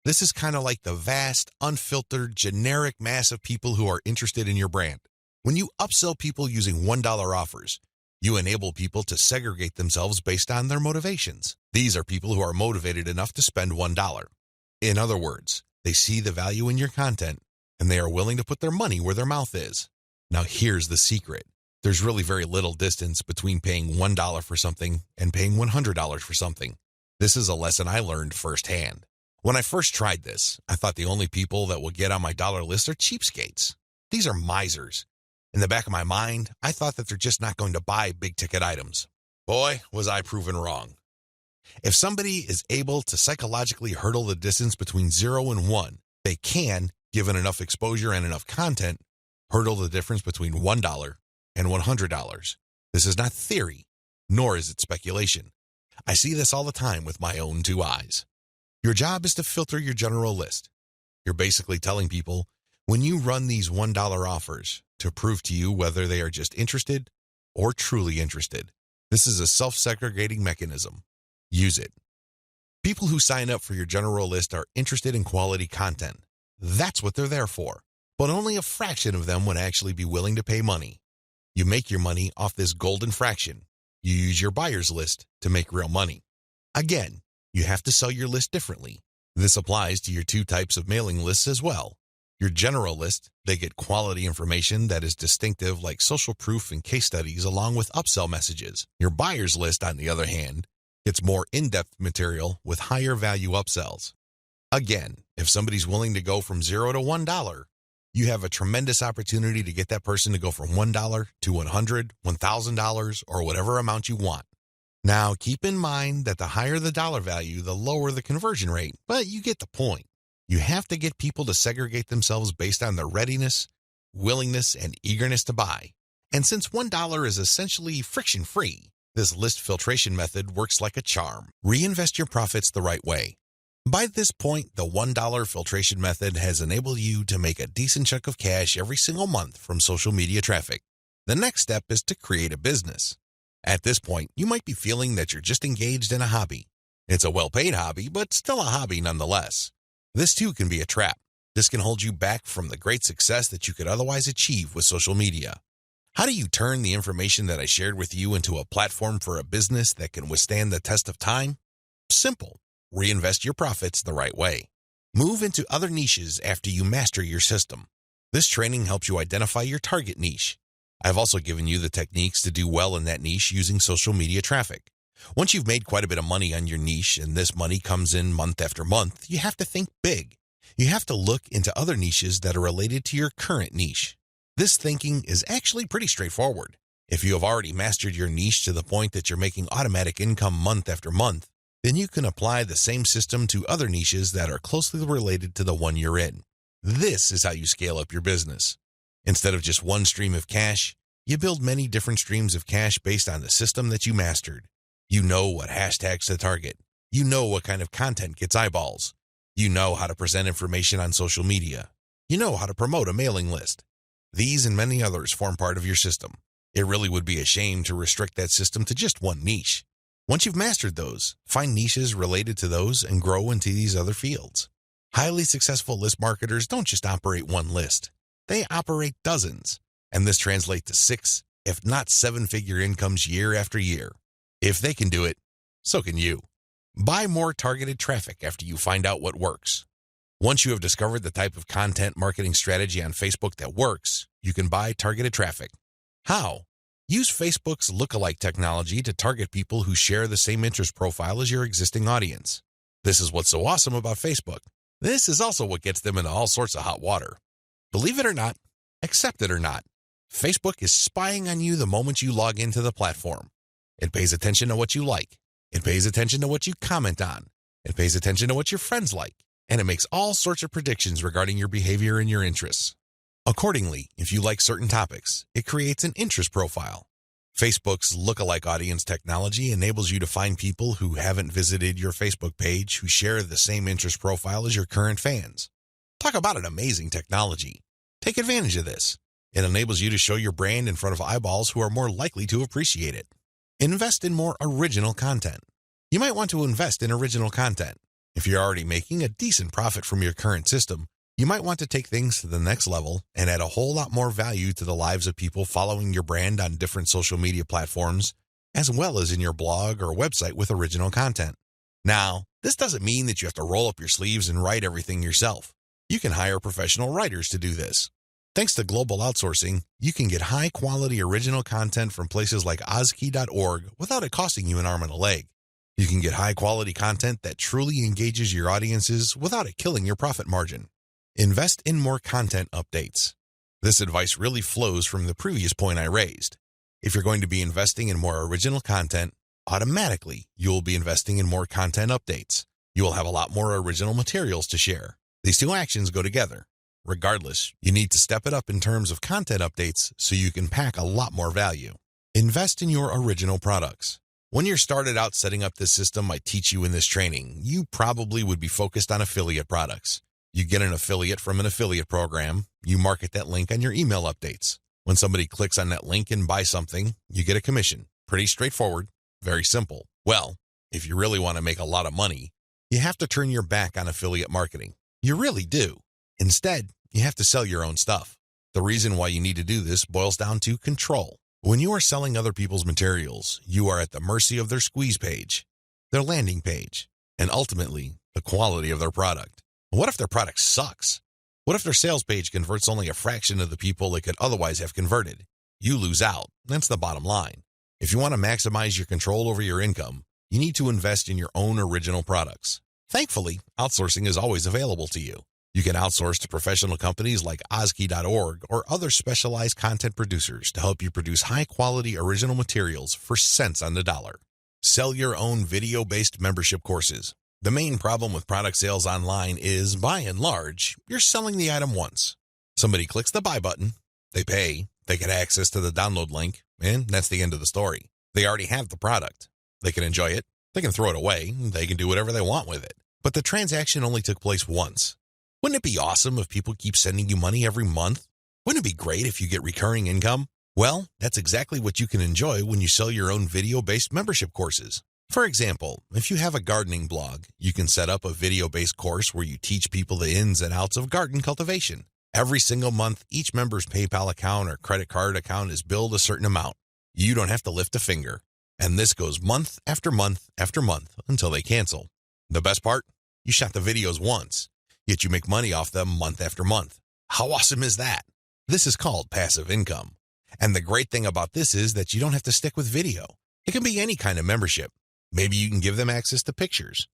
This is kind of like the vast, unfiltered, generic mass of people who are interested in your brand. When you upsell people using $1 offers, you enable people to segregate themselves based on their motivations. These are people who are motivated enough to spend $1. In other words, they see the value in your content, and they are willing to put their money where their mouth is. Now here's the secret. There's really very little distance between paying $1 for something and paying $100 for something. This is a lesson I learned firsthand. When I first tried this, I thought the only people that will get on my dollar list are cheapskates. These are misers. In the back of my mind, I thought that they're just not going to buy big-ticket items. Boy, was I proven wrong. If somebody is able to psychologically hurdle the distance between 0 and 1, they can, given enough exposure and enough content, hurdle the difference between $1 and $100. This is not theory, nor is it speculation. I see this all the time with my own two eyes. Your job is to filter your general list. You're basically telling people, when you run these $1 offers, to prove to you whether they are just interested or truly interested. This is a self-segregating mechanism. Use it. People who sign up for your general list are interested in quality content. That's what they're there for. But only a fraction of them would actually be willing to pay money. You make your money off this golden fraction. You use your buyer's list to make real money. Again, you have to sell your list differently. This applies to your two types of mailing lists as well. Your general list, they get quality information that is distinctive like social proof and case studies along with upsell messages. Your buyer's list, on the other hand, gets more in-depth material with higher value upsells. Again, if somebody's willing to go from 0 to $1, you have a tremendous opportunity to get that person to go from $1 to $100, $1,000, or whatever amount you want. Now, keep in mind that the higher the dollar value, the lower the conversion rate, but you get the point. You have to get people to segregate themselves based on their readiness, willingness, and eagerness to buy. And since $1 is essentially friction-free, this list filtration method works like a charm. Reinvest your profits the right way. By this point, the $1 filtration method has enabled you to make a decent chunk of cash every single month from social media traffic. The next step is to create a business. At this point, you might be feeling that you're just engaged in a hobby. It's a well-paid hobby, but still a hobby nonetheless. This too can be a trap. This can hold you back from the great success that you could otherwise achieve with social media. How do you turn the information that I shared with you into a platform for a business that can withstand the test of time? Simple. Reinvest your profits the right way. Move into other niches after you master your system. This training helps you identify your target niche. I've also given you the techniques to do well in that niche using social media traffic. Once you've made quite a bit of money on your niche and this money comes in month after month, you have to think big. You have to look into other niches that are related to your current niche. This thinking is actually pretty straightforward. If you have already mastered your niche to the point that you're making automatic income month after month, then you can apply the same system to other niches that are closely related to the one you're in. This is how you scale up your business. Instead of just one stream of cash, you build many different streams of cash based on the system that you mastered. You know what hashtags to target. You know what kind of content gets eyeballs. You know how to present information on social media. You know how to promote a mailing list. These and many others form part of your system. It really would be a shame to restrict that system to just one niche. Once you've mastered those, find niches related to those and grow into these other fields. Highly successful list marketers don't just operate one list. They operate dozens, and this translates to 6, if not 7-figure incomes year after year. If they can do it, so can you. Buy more targeted traffic after you find out what works. Once you have discovered the type of content marketing strategy on Facebook that works, you can buy targeted traffic. How? Use Facebook's lookalike technology to target people who share the same interest profile as your existing audience. This is what's so awesome about Facebook. This is also what gets them into all sorts of hot water. Believe it or not, accept it or not, Facebook is spying on you the moment you log into the platform. It pays attention to what you like. It pays attention to what you comment on. It pays attention to what your friends like. And it makes all sorts of predictions regarding your behavior and your interests. Accordingly, if you like certain topics, it creates an interest profile. Facebook's lookalike audience technology enables you to find people who haven't visited your Facebook page who share the same interest profile as your current fans. Talk about an amazing technology. Take advantage of this. It enables you to show your brand in front of eyeballs who are more likely to appreciate it. Invest in more original content. You might want to invest in original content. If you're already making a decent profit from your current system, you might want to take things to the next level and add a whole lot more value to the lives of people following your brand on different social media platforms, as well as in your blog or website with original content. Now, this doesn't mean that you have to roll up your sleeves and write everything yourself. You can hire professional writers to do this. Thanks to global outsourcing, you can get high-quality original content from places like Ozkey.org without it costing you an arm and a leg. You can get high-quality content that truly engages your audiences without it killing your profit margin. Invest in more content updates. This advice really flows from the previous point I raised. If you're going to be investing in more original content, automatically you will be investing in more content updates. You will have a lot more original materials to share. These two actions go together. Regardless, you need to step it up in terms of content updates so you can pack a lot more value. Invest in your original products. When you're started out setting up this system I teach you in this training, you probably would be focused on affiliate products. You get an affiliate from an affiliate program, you market that link on your email updates. When somebody clicks on that link and buys something, you get a commission. Pretty straightforward, very simple. Well, if you really want to make a lot of money, you have to turn your back on affiliate marketing. You really do. Instead, you have to sell your own stuff. The reason why you need to do this boils down to control. When you are selling other people's materials, you are at the mercy of their squeeze page, their landing page, and ultimately, the quality of their product. What if their product sucks? What if their sales page converts only a fraction of the people it could otherwise have converted? You lose out. That's the bottom line. If you want to maximize your control over your income, you need to invest in your own original products. Thankfully, outsourcing is always available to you. You can outsource to professional companies like Ozkey.org or other specialized content producers to help you produce high-quality original materials for cents on the dollar. Sell your own video-based membership courses. The main problem with product sales online is, by and large, you're selling the item once. Somebody clicks the buy button, they pay, they get access to the download link, and that's the end of the story. They already have the product. They can enjoy it, they can throw it away, they can do whatever they want with it. but the transaction only took place once. Wouldn't it be awesome if people keep sending you money every month? Wouldn't it be great if you get recurring income? Well, that's exactly what you can enjoy when you sell your own video-based membership courses. For example, if you have a gardening blog, you can set up a video-based course where you teach people the ins and outs of garden cultivation. Every single month, each member's PayPal account or credit card account is billed a certain amount. You don't have to lift a finger. And this goes month after month after month until they cancel. The best part? You shot the videos once, yet you make money off them month after month. How awesome is that? This is called passive income. And the great thing about this is that you don't have to stick with video. It can be any kind of membership. Maybe you can give them access to pictures.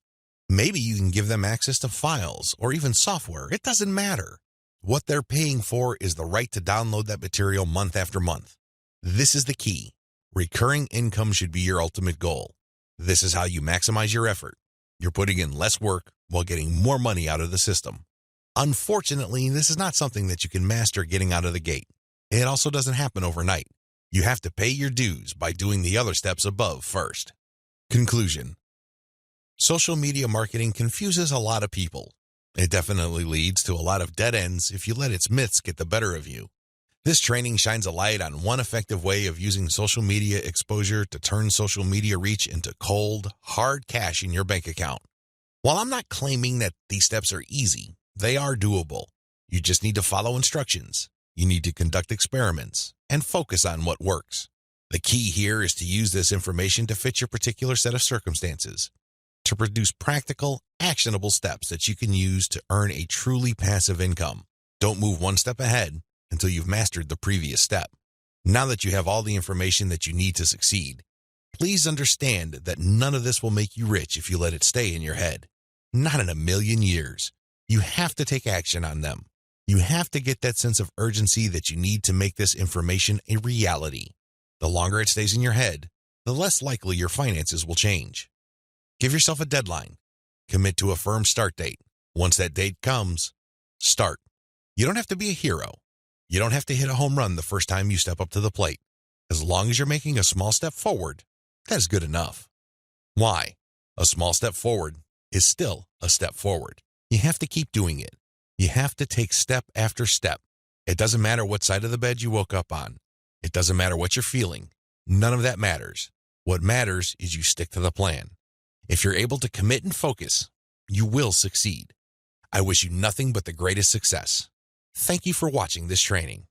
Maybe you can give them access to files or even software. It doesn't matter. What they're paying for is the right to download that material month after month. This is the key. Recurring income should be your ultimate goal. This is how you maximize your effort. You're putting in less work while getting more money out of the system. Unfortunately, this is not something that you can master getting out of the gate. It also doesn't happen overnight. You have to pay your dues by doing the other steps above first. Conclusion. Social media marketing confuses a lot of people. It definitely leads to a lot of dead ends if you let its myths get the better of you. This training shines a light on one effective way of using social media exposure to turn social media reach into cold, hard cash in your bank account. While I'm not claiming that these steps are easy, they are doable. You just need to follow instructions. You need to conduct experiments and focus on what works. The key here is to use this information to fit your particular set of circumstances, to produce practical, actionable steps that you can use to earn a truly passive income. Don't move one step ahead until you've mastered the previous step. Now that you have all the information that you need to succeed, please understand that none of this will make you rich if you let it stay in your head. Not in a million years. You have to take action on them. You have to get that sense of urgency that you need to make this information a reality. The longer it stays in your head, the less likely your finances will change. Give yourself a deadline. Commit to a firm start date. Once that date comes, start. You don't have to be a hero. You don't have to hit a home run the first time you step up to the plate. As long as you're making a small step forward, that is good enough. Why? A small step forward is still a step forward. You have to keep doing it. You have to take step after step. It doesn't matter what side of the bed you woke up on. It doesn't matter what you're feeling. None of that matters. What matters is you stick to the plan. If you're able to commit and focus, you will succeed. I wish you nothing but the greatest success. Thank you for watching this training.